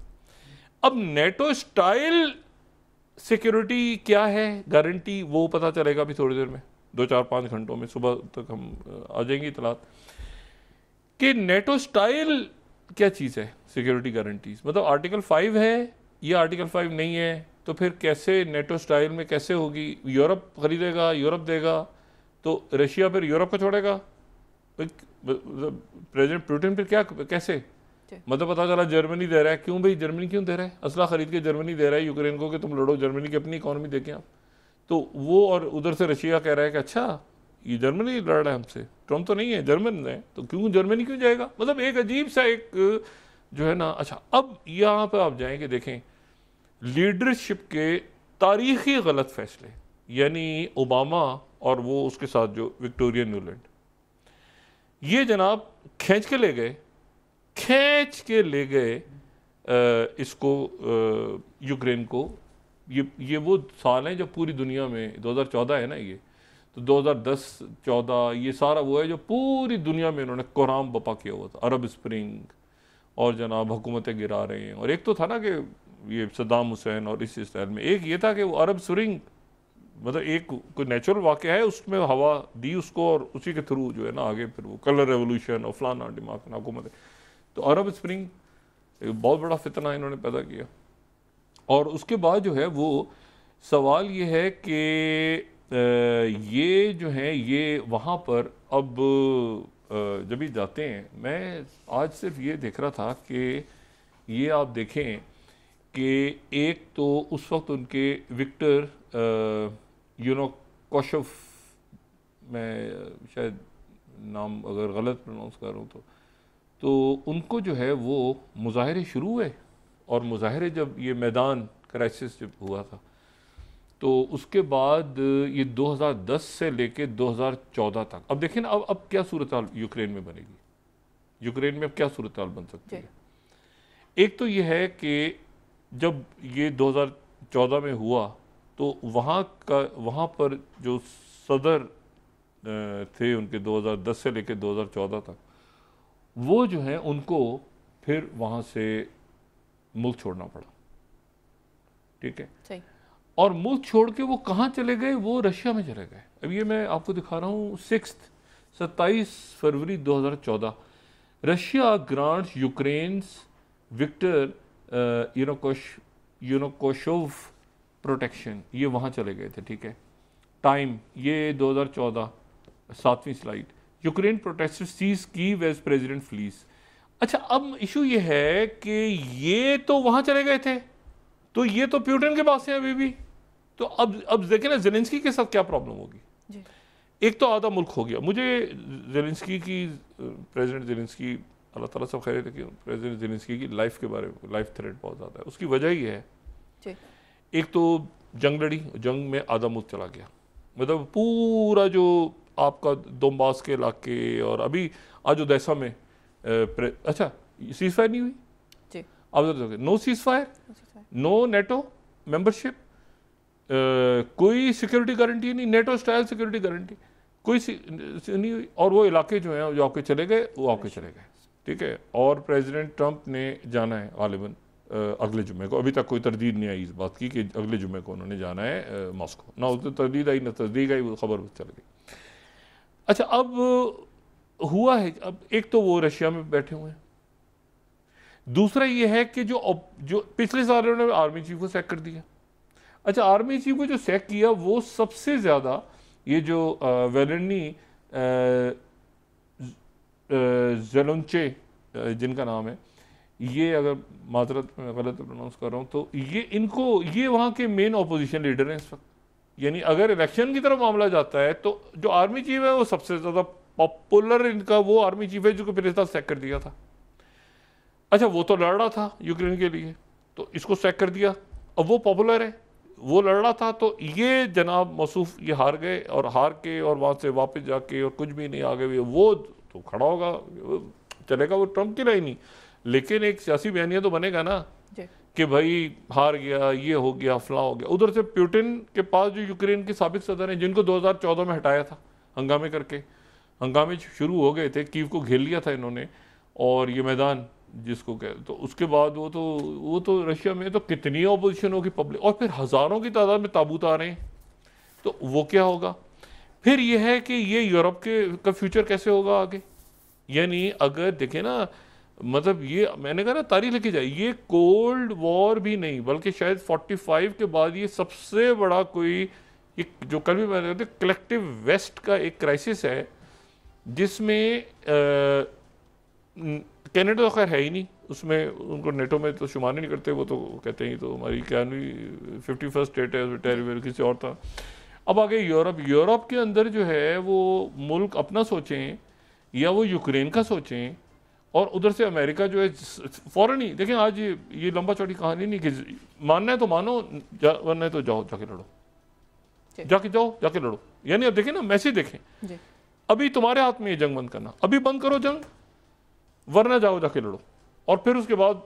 अब नेटो स्टाइल सिक्योरिटी क्या है, गारंटी, वो पता चलेगा अभी थोड़ी देर में, 2-4-5 घंटों में, सुबह तक हम आ जाएंगी इतलात कि नेटो स्टाइल क्या चीज़ है। सिक्योरिटी गारंटीज मतलब आर्टिकल 5 है या आर्टिकल 5 नहीं है, तो फिर कैसे नेटो स्टाइल में कैसे होगी? यूरोप खरीदेगा, यूरोप देगा, तो रशिया फिर यूरोप को छोड़ेगा। प्रेसिडेंट पुतिन फिर क्या, कैसे? मतलब पता चला जर्मनी दे रहा है, क्यों भाई जर्मनी क्यों दे रहा है? असला खरीद के जर्मनी दे रहा है यूक्रेन को कि तुम लड़ो, जर्मनी की अपनी इकॉनमी देखें आप। तो वो, और उधर से रशिया कह रहा है कि अच्छा ये जर्मनी लड़ रहा है हमसे, ट्रम्प तो नहीं है, जर्मन है, तो क्यों जर्मनी क्यों जाएगा? मतलब एक अजीब सा एक जो है ना। अच्छा, अब यहाँ पर आप जाएंगे, देखें लीडरशिप के तारीखी गलत फैसले, यानी ओबामा और वो उसके साथ जो विक्टोरिया न्यूलैंड, ये जनाब खींच के ले गए इसको, यूक्रेन को। ये वो साल हैं जब पूरी दुनिया में, 2014 है ना ये, तो 2010-14 ये सारा वो है जो पूरी दुनिया में इन्होंने कोराम बपा किया हुआ था। अरब स्प्रिंग और जनाब हुकूमतें गिरा रहे हैं। और एक तो था ना कि ये सद्दाम हुसैन, और इस स्टाइल में एक ये था कि वो अरब स्प्रिंग मतलब एक कोई नेचुरल वाक़या है, उसमें हवा दी उसको, और उसी के थ्रू जो है ना आगे फिर वो कलर रेवोल्यूशन और फलाना दिमाग हुकूमत। तो अरब स्प्रिंग एक बहुत बड़ा फितना इन्होंने पैदा किया। और उसके बाद जो है वो सवाल ये है कि ये जो है ये वहाँ पर अब जब भी जाते हैं, मैं आज सिर्फ ये देख रहा था कि ये आप देखें कि एक तो उस वक्त उनके विक्टर यानुकोविच, मैं शायद नाम अगर गलत प्रोनाउंस कर रहा हूँ तो उनको जो है वो मुजाहरे शुरू हुए। और मुजाहरे जब ये मैदान क्राइसिस जब हुआ था, तो उसके बाद ये 2010 से लेके 2014 तक, अब देखें ना अब क्या सूरत हाल यूक्रेन में बनेगी, यूक्रेन में अब क्या सूरत हाल बन सकती है। एक तो ये है कि जब ये 2014 में हुआ तो वहाँ पर जो सदर थे उनके 2010 से लेकर 2014 तक, वो जो है उनको फिर वहाँ से मुल्क छोड़ना पड़ा। ठीक है, सही। और मुल्क छोड़ के वो कहाँ चले गए? वो रशिया में चले गए। अब ये मैं आपको दिखा रहा हूँ 27 फरवरी 2014, Russia grants Ukraine's Viktor Yanukovych protection, ये वहाँ चले गए थे। ठीक है, टाइम ये 2014, 7वीं slide, Ukraine protesters seize Kyiv as president flees. अच्छा, अब इशू ये है कि ये तो वहां चले गए थे, तो ये तो प्यूटिन के पास है अभी भी। तो अब देखें ना जेलेंस्की के साथ क्या प्रॉब्लम होगी। एक तो आधा मुल्क हो गया। मुझे जेलेंस्की की, प्रेसिडेंट जेलेंस्की, अल्लाह ताला सब खैर, लेकिन प्रेसिडेंट जेलेंस्की की लाइफ के बारे में लाइफ थ्रेट बहुत ज़्यादा है। उसकी वजह ये है, एक तो जंग लड़ी, जंग में आधा मुल्क चला गया, मतलब पूरा जो आपका दोम्बास के इलाके, और अभी आज ओडेसा में अच्छा सीज फायर नहीं हुई, अब no ceasefire, no NATO membership, कोई सिक्योरिटी गारंटी नहीं, नेटो स्टाइल सिक्योरिटी गारंटी कोई नहीं हुई, और वो इलाके जो हैं जो आपके चले गए वो आपके चले गए, ठीक है। और प्रेसिडेंट ट्रंप ने जाना है गालिबन अगले जुम्मे को, अभी तक कोई तरदीद नहीं आई इस बात की कि अगले जुम्मे को उन्होंने जाना है मॉस्को, ना उसको तरदीद आई ना तस्दीक आई, वो खबर चल गई। अच्छा, अब हुआ है, अब एक तो वो रशिया में बैठे हुए हैं, दूसरा ये है कि जो पिछले साल उन्होंने आर्मी चीफ को सैक कर दिया। अच्छा, आर्मी चीफ को जो सैक किया वो सबसे ज़्यादा ये जो वेलेनी ज़ेलोंचे जिनका नाम है, ये अगर माजरत में गलत प्रोनाउंस कर रहा हूँ तो ये वहाँ के मेन अपोजिशन लीडर हैं इस वक्त। यानी अगर इलेक्शन की तरफ मामला जाता है तो जो आर्मी चीफ है वो सबसे ज़्यादा पॉपुलर इनका वो आर्मी चीफ है जो पिछले साल सैक कर दिया था। अच्छा, वो तो लड़ रहा था यूक्रेन के लिए, तो इसको सैक कर दिया, अब वो पॉपुलर है, वो लड़ रहा था, तो ये जनाब मसूफ ये हार गए, और हार के और वहाँ से वापस जाके और कुछ भी नहीं आ गए, वो तो खड़ा होगा, चलेगा, वो ट्रंप की लाइन नहीं, लेकिन एक सियासी बयानिया तो बनेगा ना कि भाई हार गया, ये हो गया, फलां हो गया। उधर से प्यूटिन के पास जो यूक्रेन के साबिक सदर हैं जिनको 2014 में हटाया था हंगामे करके, हंगामे शुरू हो गए थे, कीव को घेर लिया था इन्होंने, और ये मैदान जिसको कह, तो उसके बाद वो तो रशिया में तो कितनी अपोजिशन होगी पब्लिक, और फिर हज़ारों की तादाद में ताबूत आ रहे हैं, तो वो क्या होगा। फिर ये है कि ये यूरोप का फ्यूचर कैसे होगा आगे। यानी अगर देखें ना, मतलब ये मैंने कहा ना तारीख लिखी जाए, ये कोल्ड वॉर भी नहीं बल्कि शायद 45 के बाद ये सबसे बड़ा कोई, ये जो कल भी मैंने कहते कलेक्टिव वेस्ट का एक क्राइसिस है, जिसमें कनाडा तो खैर है ही नहीं उसमें, उनको नेटो में तो शुमार नहीं करते, वो तो कहते हैं तो हमारी क्या नहीं 51st स्टेट है, टेरिटरी किसी और था। अब आगे यूरोप के अंदर जो है वो मुल्क अपना सोचें या वो यूक्रेन का सोचें, और उधर से अमेरिका जो है फौरन ही देखें। आज ये लंबा चौड़ी कहानी नहीं कि मानना है तो मानो, वरना है तो जाओ जाके लड़ो, जाके लड़ो। यानी अब देखें ना, मैसेज देखें, अभी तुम्हारे हाथ में ये जंग बंद करना, अभी बंद करो जंग, वरना जाओ जाके लड़ो। और फिर उसके बाद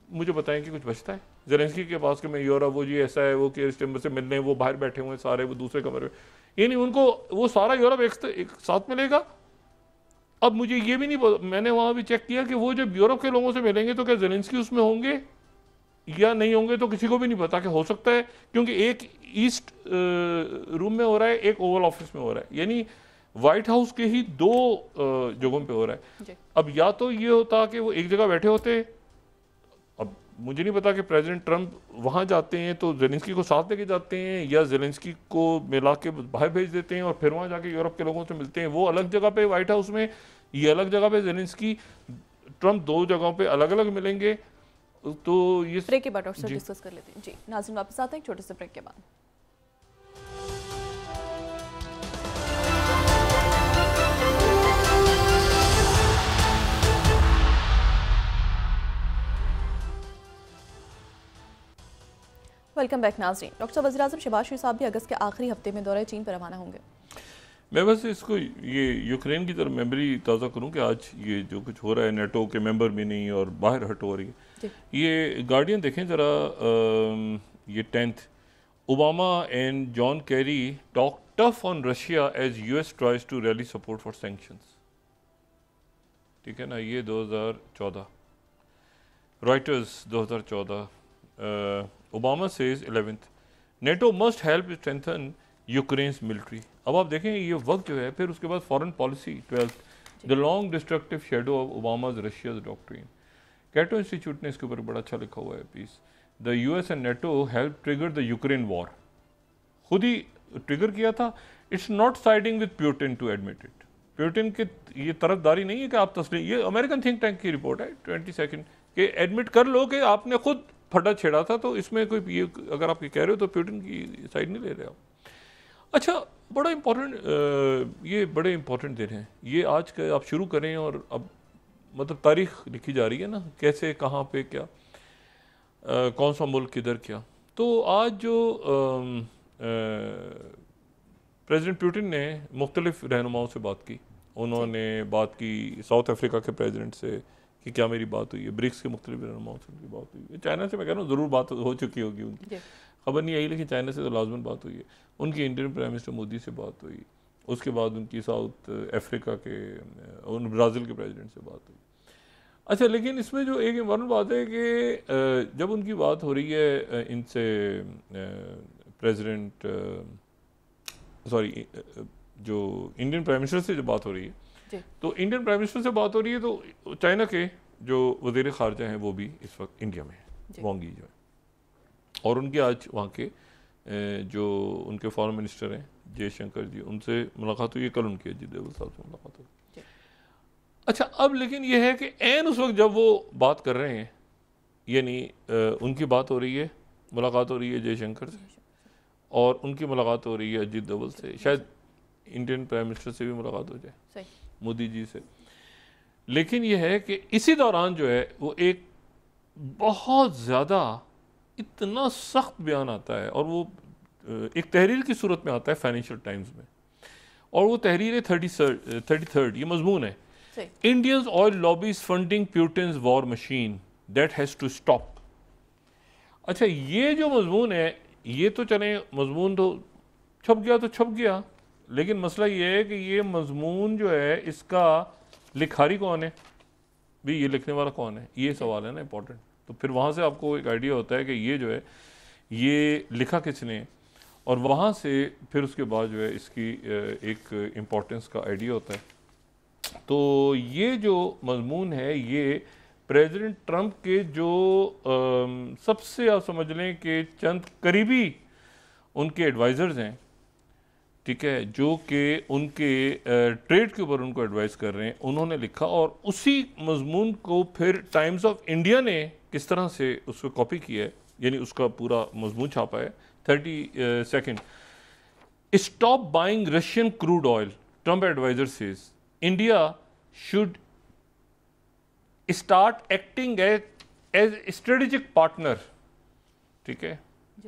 मुझे बताएं कि कुछ बचता है ज़ेलेंस्की के पास कि मैं यूरोप, वो जी ऐसा है, वो केयर स्टेम्बर से मिलने, वो बाहर बैठे हुए हैं सारे, वो दूसरे कमरे में, यानी उनको वो सारा यूरोप एक साथ मिलेगा। अब मुझे ये भी नहीं, मैंने वहाँ भी चेक किया कि वो जब यूरोप के लोगों से मिलेंगे तो क्या ज़ेलेंस्की उसमें होंगे या नहीं होंगे, तो किसी को भी नहीं पता कि हो सकता है, क्योंकि एक ईस्ट रूम में हो रहा है, एक ओवल ऑफिस में हो रहा है, यानी व्हाइट हाउस के ही 2 जगहों पे हो रहा है। अब या तो ये होता कि वो एक जगह बैठे होते, अब मुझे नहीं पता कि प्रेसिडेंट ट्रंप वहाँ जाते हैं तो ज़ेलेंस्की को साथ लेके जाते हैं, या ज़ेलेंस्की को मिला के बाहर भेज देते हैं और फिर वहाँ जाके यूरोप के लोगों से मिलते हैं, वो अलग जगह पे व्हाइट हाउस में, ये अलग जगह पे ज़ेलेंस्की ट्रंप 2 जगहों पे अलग अलग मिलेंगे। तो ये ब्रेक के बाद डॉक्टर साहब डिस्कस कर लेते हैं। जी नाज़रीन, वापस आते हैं एक छोटे से ब्रेक के बाद। वेलकम बैक नाज़रीन। डॉक्टर साहब, वज़ीर आज़म शहबाज शरीफ साहब भी अगस्त के आखिरी हफ्ते में दौरे चीन पर रवाना होंगे। मैं बस इसको ये यूक्रेन की तरफ मेमोरी ताज़ा करूं कि आज ये जो कुछ हो रहा है, नेटो के मेंबर भी नहीं और बाहर हट हो रही है। ये गार्डियन देखें ज़रा, ये 10th, Obama and John Kerry talk tough on Russia as US tries to rally support for sanctions. ठीक है ना, ये 2014, Reuters 2014। Obama says 11th, NATO must help strengthen Ukraine's military. अब आप देखें ये वक्त जो है, फिर उसके बाद foreign policy 12th, the long destructive shadow of Obama's Russia's doctrine. Cato Institute ने इसके ऊपर बड़ा अच्छा लिखा हुआ है piece. The US and NATO help trigger the Ukraine war, खुद ही ट्रिगर किया था। It's not siding with Putin to admit it. Putin की ये तरफदारी नहीं है कि आप तस्लीम, ये अमेरिकन थिंक टैंक की रिपोर्ट है 22 कि एडमिट कर लो कि आपने खुद फटा छेड़ा था, तो इसमें कोई ये अगर आप ये कह रहे हो तो पुतिन की साइड नहीं ले रहे हो। अच्छा, बड़ा इम्पोर्टेंट, ये बड़े इम्पोर्टेंट दिन हैं ये आज के, आप शुरू करें और अब मतलब तारीख लिखी जा रही है ना, कैसे कहाँ पे क्या, कौन सा मुल्क किधर क्या। तो आज जो प्रेसिडेंट पुतिन ने मुख्तलिफ रहनुमाओं से बात की, उन्होंने बात की साउथ अफ्रीका के प्रेसिडेंट से कि क्या मेरी बात हुई है, ब्रिक्स के मुख्तलिफ रहनुमाओं से उनकी बात हुई है, चाइना से मैं कह रहा हूँ ज़रूर बात हो चुकी होगी उनकी, खबर नहीं आई, लेकिन चाइना से तो लाजमन बात हुई है। उनकी इंडियन प्राइम मिनिस्टर मोदी से बात हुई, उसके बाद उनकी साउथ अफ्रीका के उन ब्राज़ील के प्रेसिडेंट से बात हुई। अच्छा, लेकिन इसमें जो एक इम्पोर्टेंट बात है कि जब उनकी बात हो रही है इनसे, प्रेसिडेंट सॉरी जो इंडियन प्राइम मिनिस्टर से जब बात हो रही है, तो इंडियन प्राइम मिनिस्टर से बात हो रही है तो चाइना के जो वज़ीर ख़ारजा हैं वो भी इस वक्त इंडिया में हैं, वांग यी जो है, और उनके आज वहाँ के जो उनके फॉरेन मिनिस्टर हैं जयशंकर जी, उनसे मुलाकात हुई है, कल उनकी अजीत डोभाल साहब से मुलाकात हुई। अच्छा, अब लेकिन यह है कि ऐन उस वक्त जब वो बात कर रहे हैं, यानी उनकी बात हो रही है, मुलाकात हो रही है जयशंकर से, और उनकी मुलाकात हो रही है अजीत डोभाल से, शायद इंडियन प्राइम मिनिस्टर से भी मुलाकात हो जाए, मोदी जी से। लेकिन यह है कि इसी दौरान जो है वो एक बहुत ज़्यादा इतना सख्त बयान आता है, और वो एक तहरीर की सूरत में आता है फाइनेंशियल टाइम्स में, और वो तहरीर है 33rd, ये मजमून है, Indians oil lobbies funding Putin's war machine that has to stop. अच्छा, ये जो मजमून है, ये तो चले मजमून तो छप गया तो छप गया, लेकिन मसला ये है कि ये मजमून जो है इसका लिखारी कौन है भी, ये लिखने वाला कौन है, ये सवाल है ना इम्पोर्टेंट। तो फिर वहाँ से आपको एक आइडिया होता है कि ये जो है ये लिखा किसने, और वहाँ से फिर उसके बाद जो है इसकी एक इम्पोर्टेंस का आइडिया होता है। तो ये जो मजमून है ये प्रेसिडेंट ट्रंप के जो सबसे आप समझ लें कि चंद करीबी उनके एडवाइज़र्स हैं, ठीक है, जो कि उनके ट्रेड के ऊपर उनको एडवाइस कर रहे हैं, उन्होंने लिखा, और उसी मजमून को फिर टाइम्स ऑफ इंडिया ने किस तरह से उसको कॉपी किया है, यानी उसका पूरा मजमून छापा है 32nd, stop buying Russian crude oil, Trump adviser says India should start acting as strategic partner, ठीक है,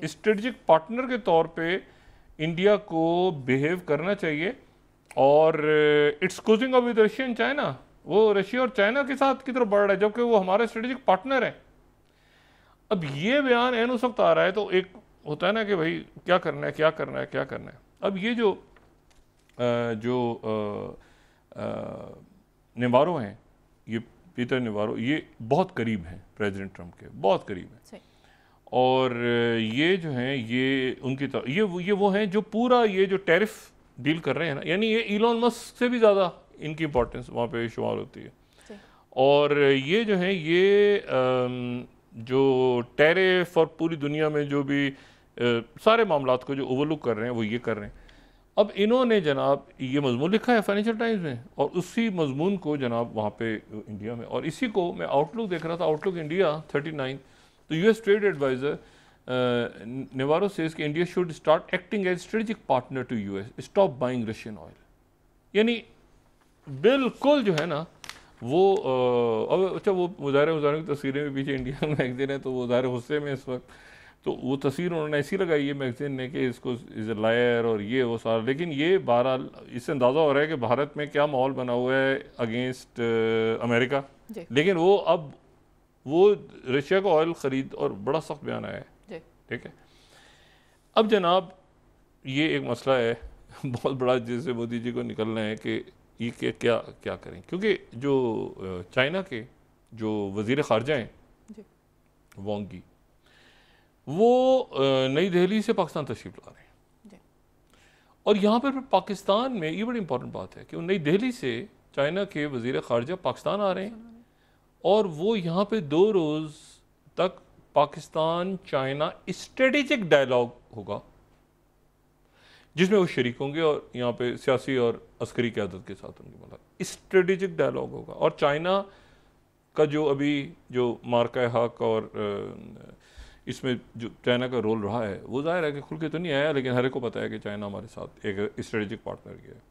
स्ट्रेटेजिक पार्टनर के तौर पे इंडिया को बिहेव करना चाहिए, और it's closing up with Russia and China, वो रशिया और चाइना के साथ की तरफ बढ़ रहा है, जबकि वो हमारे स्ट्रेटेजिक पार्टनर है। अब ये बयान एन उस वक्त आ रहा है, तो एक होता है ना कि भाई क्या करना है, क्या करना है, क्या करना है। अब ये जो नेवारो हैं, ये पीटर नेवारो, ये बहुत करीब हैं प्रेसिडेंट ट्रंप के, बहुत करीब हैं, और ये जो हैं ये उनकी ये वो हैं जो पूरा ये जो टैरिफ डील कर रहे हैं ना, यानी ये इलॉन मस्क से भी ज़्यादा इनकी इंपॉर्टेंस वहाँ पे शुमार होती है। और ये जो हैं ये जो टैरिफ और पूरी दुनिया में जो भी सारे मामलात को जो ओवरलुक कर रहे हैं वो ये कर रहे हैं। अब इन्होंने जनाब ये मजमून लिखा है फाइनेंशियल टाइम्स में, और उसी मजमून को जनाब वहाँ पे इंडिया में, और इसी को मैं आउटलुक देख रहा था, आउटलुक इंडिया 39, तो US trade adviser Navarro says कि India should start acting as strategic partner to US, stop buying Russian oil. यानी बिल्कुल जो है ना वो अब अच्छा, वो मुजाहरे की तस्वीरें भी पीछे इंडिया मैगजीन है, तो वो ज़ाहिर गुस्से में इस वक्त, तो वो तस्वीर उन्होंने ऐसी लगाई है मैगजीन ने कि इसको इज़ अ लायर और ये वो सारा, लेकिन ये बहरहाल इससे अंदाज़ा हो रहा है कि भारत में क्या माहौल बना हुआ है अगेंस्ट अमेरिका। लेकिन वो अब वो रशिया का ऑयल ख़रीद और बड़ा सख्त बयान आया है, ठीक है। अब जनाब ये एक मसला है बहुत बड़ा, जिससे मोदी जी को निकलना है कि ये क्या क्या करें, क्योंकि जो चाइना के जो वज़ीर ख़ारजा हैं वांग यी, वो नई दिल्ली से पाकिस्तान तशरीफ़ ला रहे हैं, और यहाँ पर पाकिस्तान में ये बड़ी इंपॉर्टेंट बात है कि नई दिल्ली से चाइना के वज़ीर ख़ारजा पाकिस्तान आ रहे हैं, और वो यहाँ पे 2 रोज़ तक पाकिस्तान चाइना स्ट्रेटेजिक डायलॉग होगा, जिसमें वो शरीक होंगे और यहाँ पे सियासी और अस्करी क़यादत के साथ उनकी मुलाकात, स्ट्रेटेजिक डायलॉग होगा। और चाइना का जो अभी जो मार्का हक और इसमें जो चाइना का रोल रहा है वो ज़ाहिर है कि खुल के तो नहीं आया, लेकिन हर एक को पता है कि चाइना हमारे साथ एक स्ट्रेटेजिक पार्टनर की है।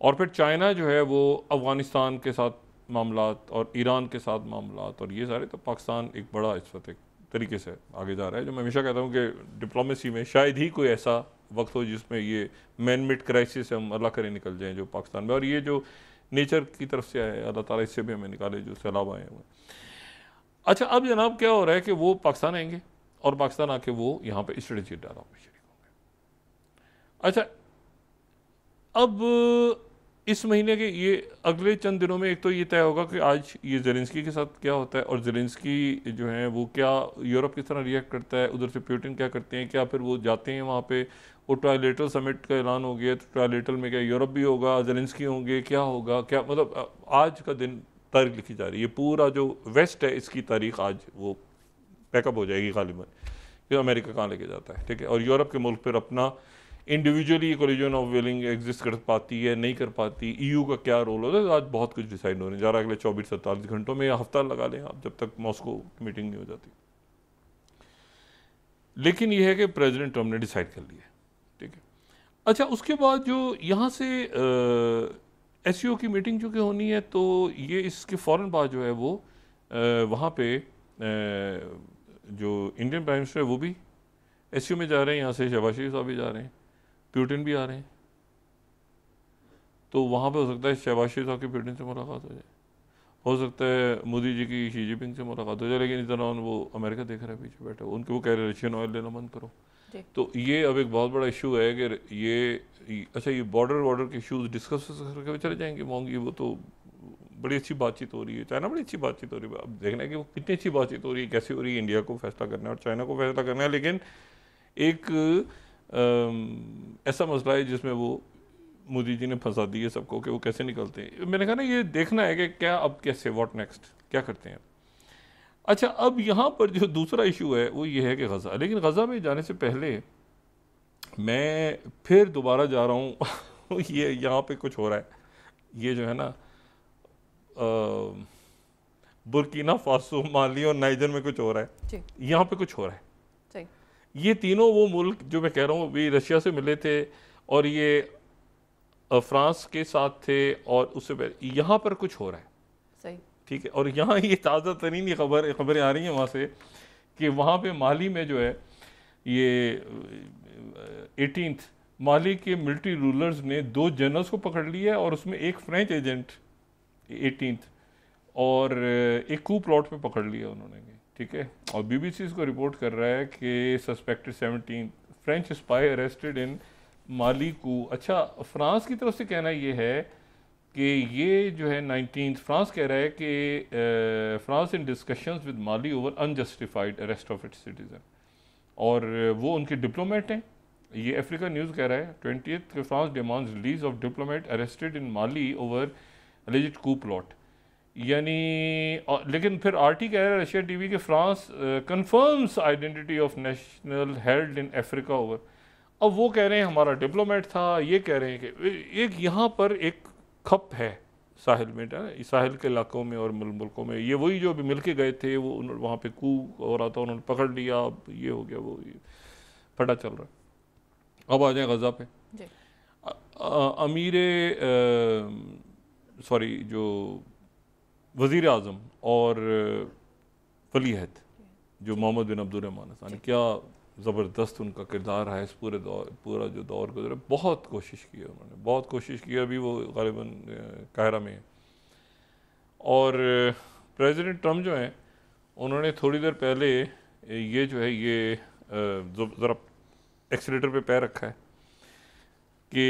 और फिर चाइना जो है वो अफ़गानिस्तान के साथ मामलात और ईरान के साथ मामलात और ये सारे, तो पाकिस्तान एक बड़ा इस वक्त एक तरीके से आगे जा रहा है। जो मैं हमेशा कहता हूँ कि डिप्लोमेसी में शायद ही कोई ऐसा वक्त हो जिसमें ये मैन मेड क्राइसिस से हम अल्लाह करे निकल जाएँ जो पाकिस्तान में, और ये जो नेचर की तरफ से आए अल्लाह ताला इससे भी हमें निकाले जो सैलाब आए हुए। अच्छा, अब जनाब क्या हो रहा है कि वो पाकिस्तान आएंगे और पाकिस्तान आके वो यहाँ पे स्ट्रेटेजिक डायलॉग में शरीक होंगे। अच्छा, अब इस महीने के ये अगले चंद दिनों में एक तो ये तय होगा कि आज ये ज़ेलेंस्की के साथ क्या होता है, और ज़ेलेंस्की जो है वो क्या यूरोप किस तरह रिएक्ट करता है, उधर से पुतिन क्या करते हैं, क्या फिर वो जाते हैं वहाँ पे, वो ट्रायलेटरल समिट का ऐलान हो गया, तो ट्रायलेटरल में क्या यूरोप भी होगा, ज़ेलेंस्की होंगे, क्या होगा, क्या मतलब आज का दिन तारीख लिखी जा रही है। पूरा जो वेस्ट है इसकी तारीख आज वो पैकअप हो जाएगी गालिबन, कि अमेरिका कहाँ लेके जाता है, ठीक है। और यूरोप के मुल्क पर अपना individually collision of willing exist कर पाती है, नहीं कर पाती, ईयू का क्या रोल होता है, आज बहुत कुछ डिसाइड होने जा रहा है अगले 24-47 घंटों में, या हफ्ता लगा लें आप जब तक मॉस्को की मीटिंग नहीं हो जाती। लेकिन यह है कि प्रेसिडेंट ट्रम्प ने डिसाइड कर लिया, ठीक है। अच्छा, उसके बाद जो यहाँ से एससीओ की मीटिंग चूँकि होनी है, तो ये इसके फ़ौरन बाद जो है वो वहाँ पे जो इंडियन प्राइम मिनिस्टर है वो भी एससीओ में जा रहे हैं, यहाँ से शहबाज शरीफ साहब भी जा रहे हैं, पुतिन भी आ रहे हैं। तो वहाँ पे हो सकता है शहबाज शरीफ साहब की पुतिन से मुलाकात हो जाए, हो सकता है मोदी जी की शी जिनपिंग से मुलाकात हो जाए, लेकिन इस दौरान वो अमेरिका देख रहा है पीछे बैठे, उनके वो कह रहे रशियन ऑयल लेना बंद करो। तो ये अब एक बहुत बड़ा इशू है कि ये अच्छा, ये बॉर्डर के इशूज़ डिस्कस करके चले जाएंगे मोंगी, वो तो बड़ी अच्छी बातचीत हो रही है, चाइना बड़ी अच्छी बातचीत हो रही है। अब देखना है कि वो कितनी अच्छी बातचीत हो रही है, कैसे हो रही है, इंडिया को फैसला करना है और चाइना को फैसला करना है, लेकिन एक ऐसा मसला है जिसमें वो मोदी जी ने फंसा दी है सबको कि वो कैसे निकलते हैं। मैंने कहा ना, ये देखना है कि क्या अब कैसे, व्हाट नेक्स्ट, क्या करते हैं। अच्छा, अब यहाँ पर जो दूसरा इशू है वो ये है कि गज़ा, लेकिन गज़ा में जाने से पहले मैं फिर दोबारा जा रहा हूँ ये यहाँ पे कुछ हो रहा है, ये जो है ना बुर्किना फासो, माली और नाइजर में कुछ हो रहा है, यहाँ पे कुछ हो रहा है। ये तीनों वो मुल्क जो मैं कह रहा हूँ, भी रशिया से मिले थे और ये फ्रांस के साथ थे, और उससे पहले यहाँ पर कुछ हो रहा है, सही, ठीक है। और यहाँ ये ताज़ा तरीन ये खबरें आ रही हैं वहाँ से कि वहाँ पे माली में जो है ये 18th माली के मिलिट्री रूलर्स ने 2 जनरल्स को पकड़ लिया और उसमें एक फ्रेंच एजेंट 18th और एक कू प्लॉट में पकड़ लिया उन्होंने, ठीक है। और बीबीसी इसको रिपोर्ट कर रहा है कि suspected 17 French spy arrested in Mali coup. अच्छा, फ्रांस की तरफ से कहना ये है कि ये जो है 19th, फ्रांस कह रहा है कि France in discussions with Mali over unjustified arrest of its citizen, और वो उनके डिप्लोमेट हैं। ये अफ्रीका न्यूज़ कह रहा है 20th के France demands release of diplomat arrested in Mali over alleged coup plot, यानी लेकिन फिर आरटी कह रहा है रशिया टीवी के France confirms identity of national held in Africa over. अब वो कह रहे हैं हमारा डिप्लोमेट था, ये कह रहे हैं कि एक यहाँ पर एक खप है साहिल में, साहिल के इलाकों में और मुल्कों में, ये वही जो अभी मिल के गए थे, वो वहाँ पे कू हो रहा था, उन्होंने पकड़ लिया, ये हो गया, वो फटा चल रहा है। अब आ जाए गज़ा पे। सॉरी जो वज़ीर आज़म और वली अहद जो मोहम्मद बिन अब्दुर्रहमान सानी, क्या ज़बरदस्त उनका किरदार रहा है इस पूरा जो दौर गुजरा। बहुत कोशिश की है उन्होंने, बहुत कोशिश की। अभी वो गालिबन काहिरा में है। और प्रेसिडेंट ट्रम्प जो हैं उन्होंने थोड़ी देर पहले ये जो है ये ज़रा एक्सीलेटर पे पैर रखा है कि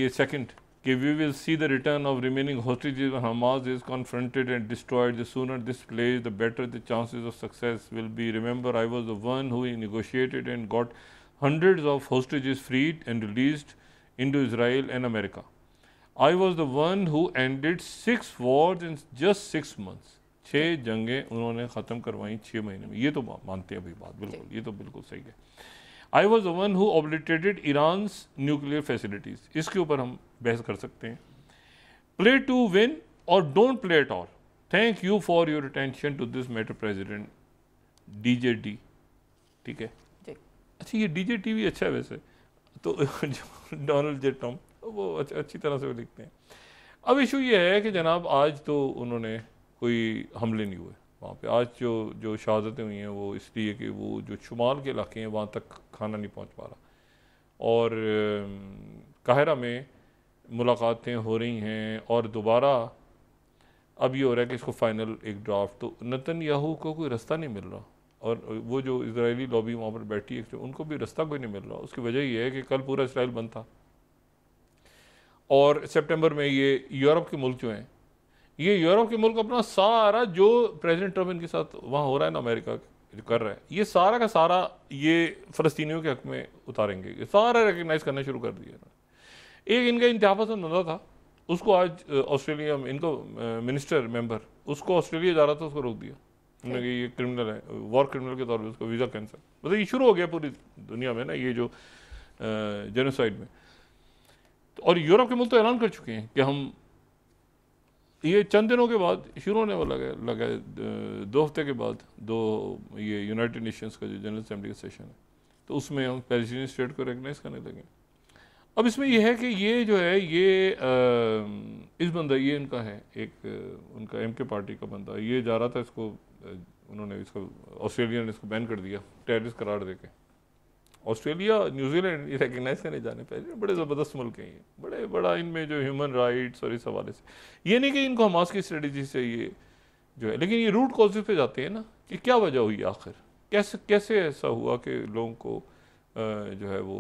ये सेकंड कि we will see the return of remaining hostages when Hamas is confronted and destroyed. The sooner this plays, the better the chances of success will be. Remember, I was the one who negotiated and got hundreds of hostages freed and released into Israel and America. I was the one who ended 6 wars in just 6 months. 6 जंगें उन्होंने ख़त्म करवाई 6 महीने में। ये तो मानते हैं भाई बात, बिल्कुल, ये तो बिल्कुल सही है। I was the one who obliterated Iran's nuclear facilities, इसके ऊपर हम बहस कर सकते हैं। प्ले टू विन और don't play at all, thank you for your attention to this matter president DJD। ठीक है, अच्छा ये DJT भी अच्छा है वैसे तो डोनाल्ड जे ट्रम्प वो अच्छी तरह से वो लिखते हैं। अब इशू ये है कि जनाब आज तो उन्होंने कोई हमले नहीं हुए वहाँ पे, आज जो शहादतें हुई हैं वो इसलिए कि वो जो शुमाल के इलाके हैं वहाँ तक खाना नहीं पहुँच पा रहा, और काहिरा में मुलाकातें हो रही हैं और दोबारा अब ये हो रहा है कि इसको फ़ाइनल एक ड्राफ्ट, तो नेतन्याहू को कोई रास्ता नहीं मिल रहा, और वो जो इजरायली लॉबी वहाँ पर बैठी है उनको भी रास्ता कोई नहीं मिल रहा। उसकी वजह ये है कि कल पूरा इसराइल बंद था, और सितंबर में ये यूरोप के मुल्क जो हैं, ये यूरोप के मुल्क अपना सारा जो प्रेसिडेंट ट्रम्प इनके साथ वहाँ हो रहा है ना, अमेरिका जो कर रहा है, ये सारा का सारा ये फ़लस्तीनियों के हक़ में उतारेंगे, ये सारा रिकगनाइज़ करना शुरू कर दिया। एक इनका इंतहा पसंद बंदा था, उसको आज ऑस्ट्रेलिया में इनको मिनिस्टर मेंबर उसको ऑस्ट्रेलिया जा रहा था, उसको रोक दिया उन्होंने कि ये क्रिमिनल है, वॉर क्रिमिनल के तौर पे उसको वीज़ा कैंसिल, मतलब ये शुरू हो गया पूरी दुनिया में ना ये जो जेनोसाइड में। तो और यूरोप के मुल्क तो ऐलान कर चुके हैं कि हम ये चंद दिनों के बाद शुरू होने वाला लगा है, 2 हफ्ते के बाद ये यूनाइटेड नेशंस का जो जनरल असेंबली का सेशन है, तो उसमें हम पैलेस्टीनियन स्टेट को रिकगनाइज करने लगे। अब इसमें यह है कि ये जो है ये इस बंदा ये इनका है एक उनका MK पार्टी का बंदा, ये जा रहा था, इसको उन्होंने इसको ऑस्ट्रेलिया ने इसको बैन कर दिया टेररिस्ट करार देके। ऑस्ट्रेलिया न्यूजीलैंड ये रिकगनाइज करने जाने पहले बड़े ज़बरदस्त मुल्क हैं ये, बड़ा इनमें जो ह्यूमन राइट्स और इस हवाले से, ये नहीं कि इनको हमास की स्ट्रेटजी से ये जो है, लेकिन ये रूट कॉजेज पे जाते हैं ना कि क्या वजह हुई आखिर, कैसे ऐसा हुआ कि लोगों को जो है वो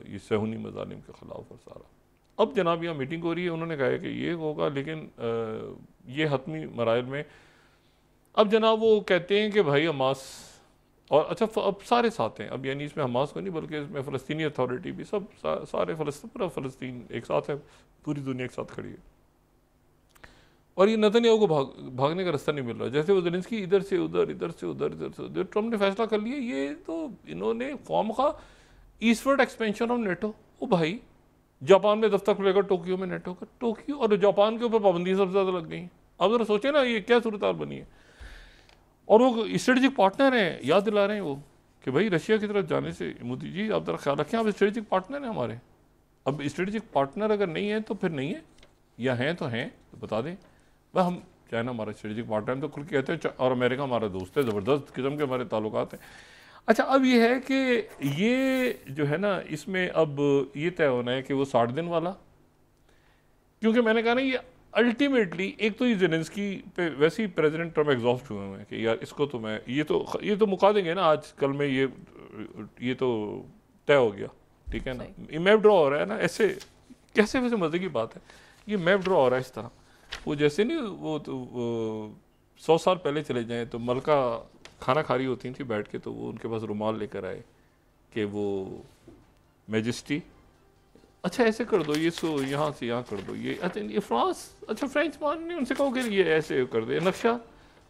ये सहूनी मज़ालिम के ख़िलाफ़ और सारा। अब जनाब यहाँ मीटिंग हो रही है, उन्होंने कहा है कि ये होगा, लेकिन ये हतमी मराइल में अब जनाब वो कहते हैं कि भाई हमास और अच्छा अब सारे साथ हैं, अब यानी इसमें हमास को नहीं बल्कि इसमें फ़लस्तीनी अथॉरिटी भी सब सारे पूरा फ़लस्तीन एक साथ है, पूरी दुनिया एक साथ खड़ी है, और ये नेतन्याहू को भागने का रास्ता नहीं मिल रहा। जैसे वो ज़ेलेंस्की इधर से उधर ट्रम्प ने फैसला कर लिया, ये तो इन्होंने कौम का ईस्टवर्ड एक्सपेंशन ऑफ नेटो, वो भाई जापान में दफ्तर खुलेगा टोक्यो में नेटो का, टोक्यो और जापान के ऊपर पाबंदी सबसे ज़्यादा लग गई। अब जरा सोचे ना ये क्या सूरत हाल बनी है, और वो स्ट्रेटेजिक पार्टनर हैं, याद दिला रहे हैं वो कि भाई रशिया की तरफ जाने से मोदी जी आप जरा ख्याल रखें, आप स्ट्रेटेजिक पार्टनर हैं हमारे। अब स्ट्रेटेजिक पार्टनर अगर नहीं है तो फिर नहीं है, या हैं तो हैं तो बता दें वह हम चाइना हमारा स्ट्रेटेजिक पार्टनर तो खुल के कहते हैं, और अमेरिका हमारा दोस्त है, ज़बरदस्त किस्म के हमारे ताल्लुकात हैं। अच्छा अब ये है कि ये जो है ना इसमें अब ये तय होना है कि वो 60 दिन वाला, क्योंकि मैंने कहा ना ये अल्टीमेटली एक तो ये ज़ेलेंस्की पे वैसे ही प्रेसिडेंट ट्रम्प एग्जॉस्ट हुए हैं कि यार इसको तो मैं ये तो मुका देंगे ना आज कल में, ये तो तय हो गया, ठीक है ना, ये मैप ड्रॉ हो रहा है ना, ऐसे कैसे वैसे मज़े की बात है, ये मैप ड्रॉ हो रहा है इस तरह, वो जैसे नहीं वो तो 100 साल पहले चले जाएं तो मलका खाना खा रही होती थी बैठ के, तो वो उनके पास रुमाल लेकर आए कि वो मैजेस्टी अच्छा ऐसे कर दो, ये यहाँ से यहाँ कर दो, ये अच्छा ये फ्रांस अच्छा फ्रेंच मान ने उनसे कहो कि ये ऐसे कर दे नक्शा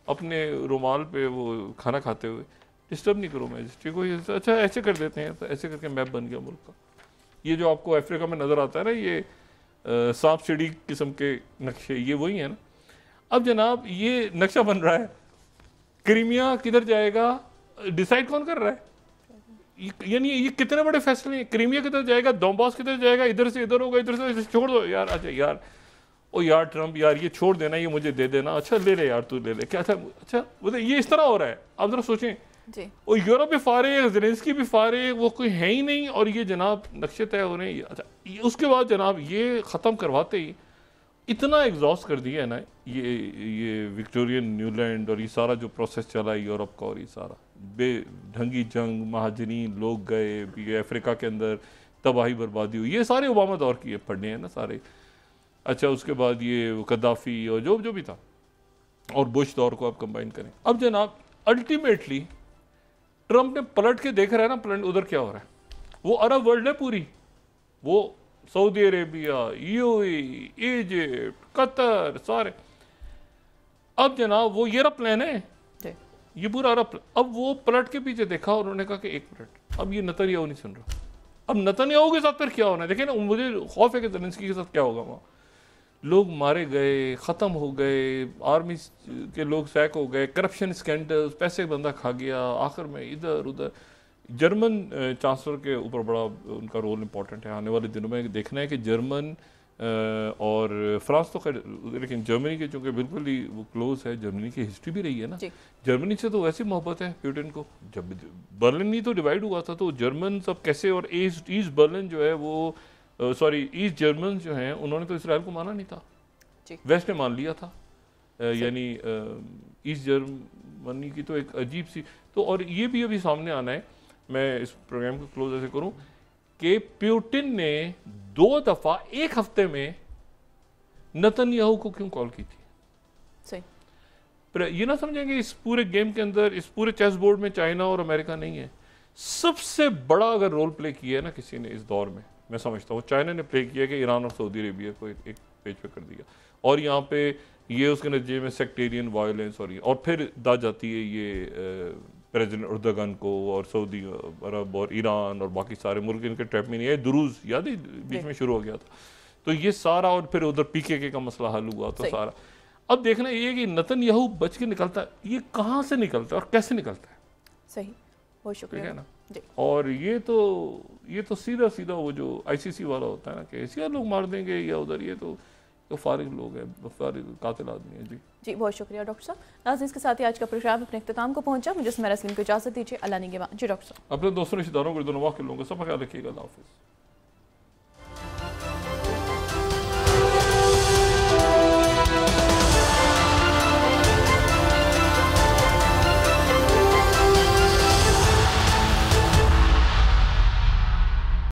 अपने रुमाल पे वो खाना खाते हुए, डिस्टर्ब नहीं करो मैजेस्टी को, ये अच्छा ऐसे कर देते हैं, तो ऐसे करके मैप बन गया मुल्क का। ये जो आपको अफ्रीका में नज़र आता है ना ये सांप सीढ़ी किस्म के नक्शे, ये वही है ना। अब जनाब ये नक्शा बन रहा है, क्रीमिया किधर जाएगा डिसाइड कौन कर रहा है, यानी ये कितने बड़े फैसले हैं, क्रीमिया किधर जाएगा, डोंबास किधर जाएगा, इधर से इधर होगा, इधर से छोड़ दो यार, अच्छा यार ओ यार ट्रम्प यार ये छोड़ देना, ये मुझे दे देना, अच्छा ले ले यार तू ले ले, क्या अच्छा मतलब ये इस तरह हो रहा है। आप जरा सोचें जी, और यूरोप भी फारे, ज़ेलेंस्की भी फारे, वो कोई है ही नहीं, और ये जनाब नक्शे तय हो रहे हैं। अच्छा उसके बाद जनाब ये ख़त्म करवाते ही इतना एग्जॉस्ट कर दिया है ना ये विक्टोरियन न्यूलैंड और ये सारा जो प्रोसेस चला है यूरोप का, और ये सारा बेढंगी जंग, महाजरीन लोग गए, ये अफ्रीका के अंदर तबाही बर्बादी हुई, ये सारे ओबामा दौर की पढ़ने हैं ना सारे। अच्छा उसके बाद ये कद्दाफी और जो भी था, और बुश दौर को आप कंबाइन करें। अब जनाब अल्टीमेटली ट्रम्प ने पलट के देख रहा है ना पलट उधर क्या हो रहा है, वो अरब वर्ल्ड है पूरी, वो Saudi Arabia, UAE, Egypt, Qatar सारे, अब जनाब वो ये रहा प्लान है, ये पूरा अरब। अब वो पलट के पीछे देखा और उन्होंने कहा कि एक मिनट अब ये नेतन्याहू नहीं सुन रहा। अब नेतन्याहू के साथ फिर क्या होना है, देखिए ना, मुझे खौफ है कि ज़ेलेंस्की के साथ क्या होगा। वहाँ लोग मारे गए, ख़त्म हो गए, आर्मी के लोग सैक हो गए, करप्शन स्कैंडल्स, पैसे बंदा खा गया, आखिर में इधर उधर। जर्मन चांसलर के ऊपर बड़ा उनका रोल इम्पॉर्टेंट है। आने वाले दिनों में देखना है कि जर्मन और फ्रांस तो खैर, लेकिन जर्मनी के चूँकि बिल्कुल ही वो क्लोज है, जर्मनी की हिस्ट्री भी रही है ना, जर्मनी से तो वैसी मोहब्बत है पुतिन को। जब बर्लिन ही तो डिवाइड हुआ था, तो जर्मन सब कैसे, और ईस्ट बर्लिन जो है वो ईस्ट जर्मन जो हैं उन्होंने तो इसराइल को माना नहीं था, वेस्ट ने मान लिया था। यानी ईस्ट जर्मनी की तो एक अजीब सी तो, और ये भी अभी सामने आना है, मैं इस प्रोग्राम को क्लोज ऐसे करूं कि पुतिन ने 2 दफ़ा 1 हफ्ते में नेतन्याहू को क्यों कॉल की थी। सही। पर ये ना समझेंगे इस पूरे गेम के अंदर, इस पूरे चेस बोर्ड में चाइना और अमेरिका नहीं है। सबसे बड़ा अगर रोल प्ले किया है ना किसी ने इस दौर में, मैं समझता हूँ चाइना ने प्ले किया कि ईरान और सऊदी अरेबिया को एक पेज पे कर दिया, और यहाँ पे ये उसके नतीजे में सेक्टेरियन वायलेंस, और फिर दा जाती है ये प्रेसिडेंट अर्दोगन को, और सऊदी अरब और ईरान और बाकी सारे मुल्क इनके ट्रैप में नहीं है। दुरूज याद है बीच में शुरू हो गया था, तो ये सारा, और फिर उधर पीकेके का मसला हल हुआ, तो सारा। अब देखना ये कि नेतन्याहू बच के निकलता है, ये कहाँ से निकलता है और कैसे निकलता है। सही, बहुत शुक्रिया। ठीक है ना। और ये तो सीधा सीधा वो जो ICC वाला होता है ना कि ऐसे लोग मार देंगे या उधर, ये तो फारिग लोग हैं, फारिग कातिल आदमी है। जी बहुत शुक्रिया डॉक्टर साहब। नाज़रीन, इसके साथ ही आज का प्रोग्राम अपने इख्तिताम को पहुंचा। मुझे सुमेरा सलीम को इजाज़त दीजिए। अल्लाह निगहबान। जी डॉक्टर साहब। अपने दोस्तों रिश्तेदारों को, दोनों के लोगों को सब ख्याल रखिएगा। अल्लाह हाफिज़।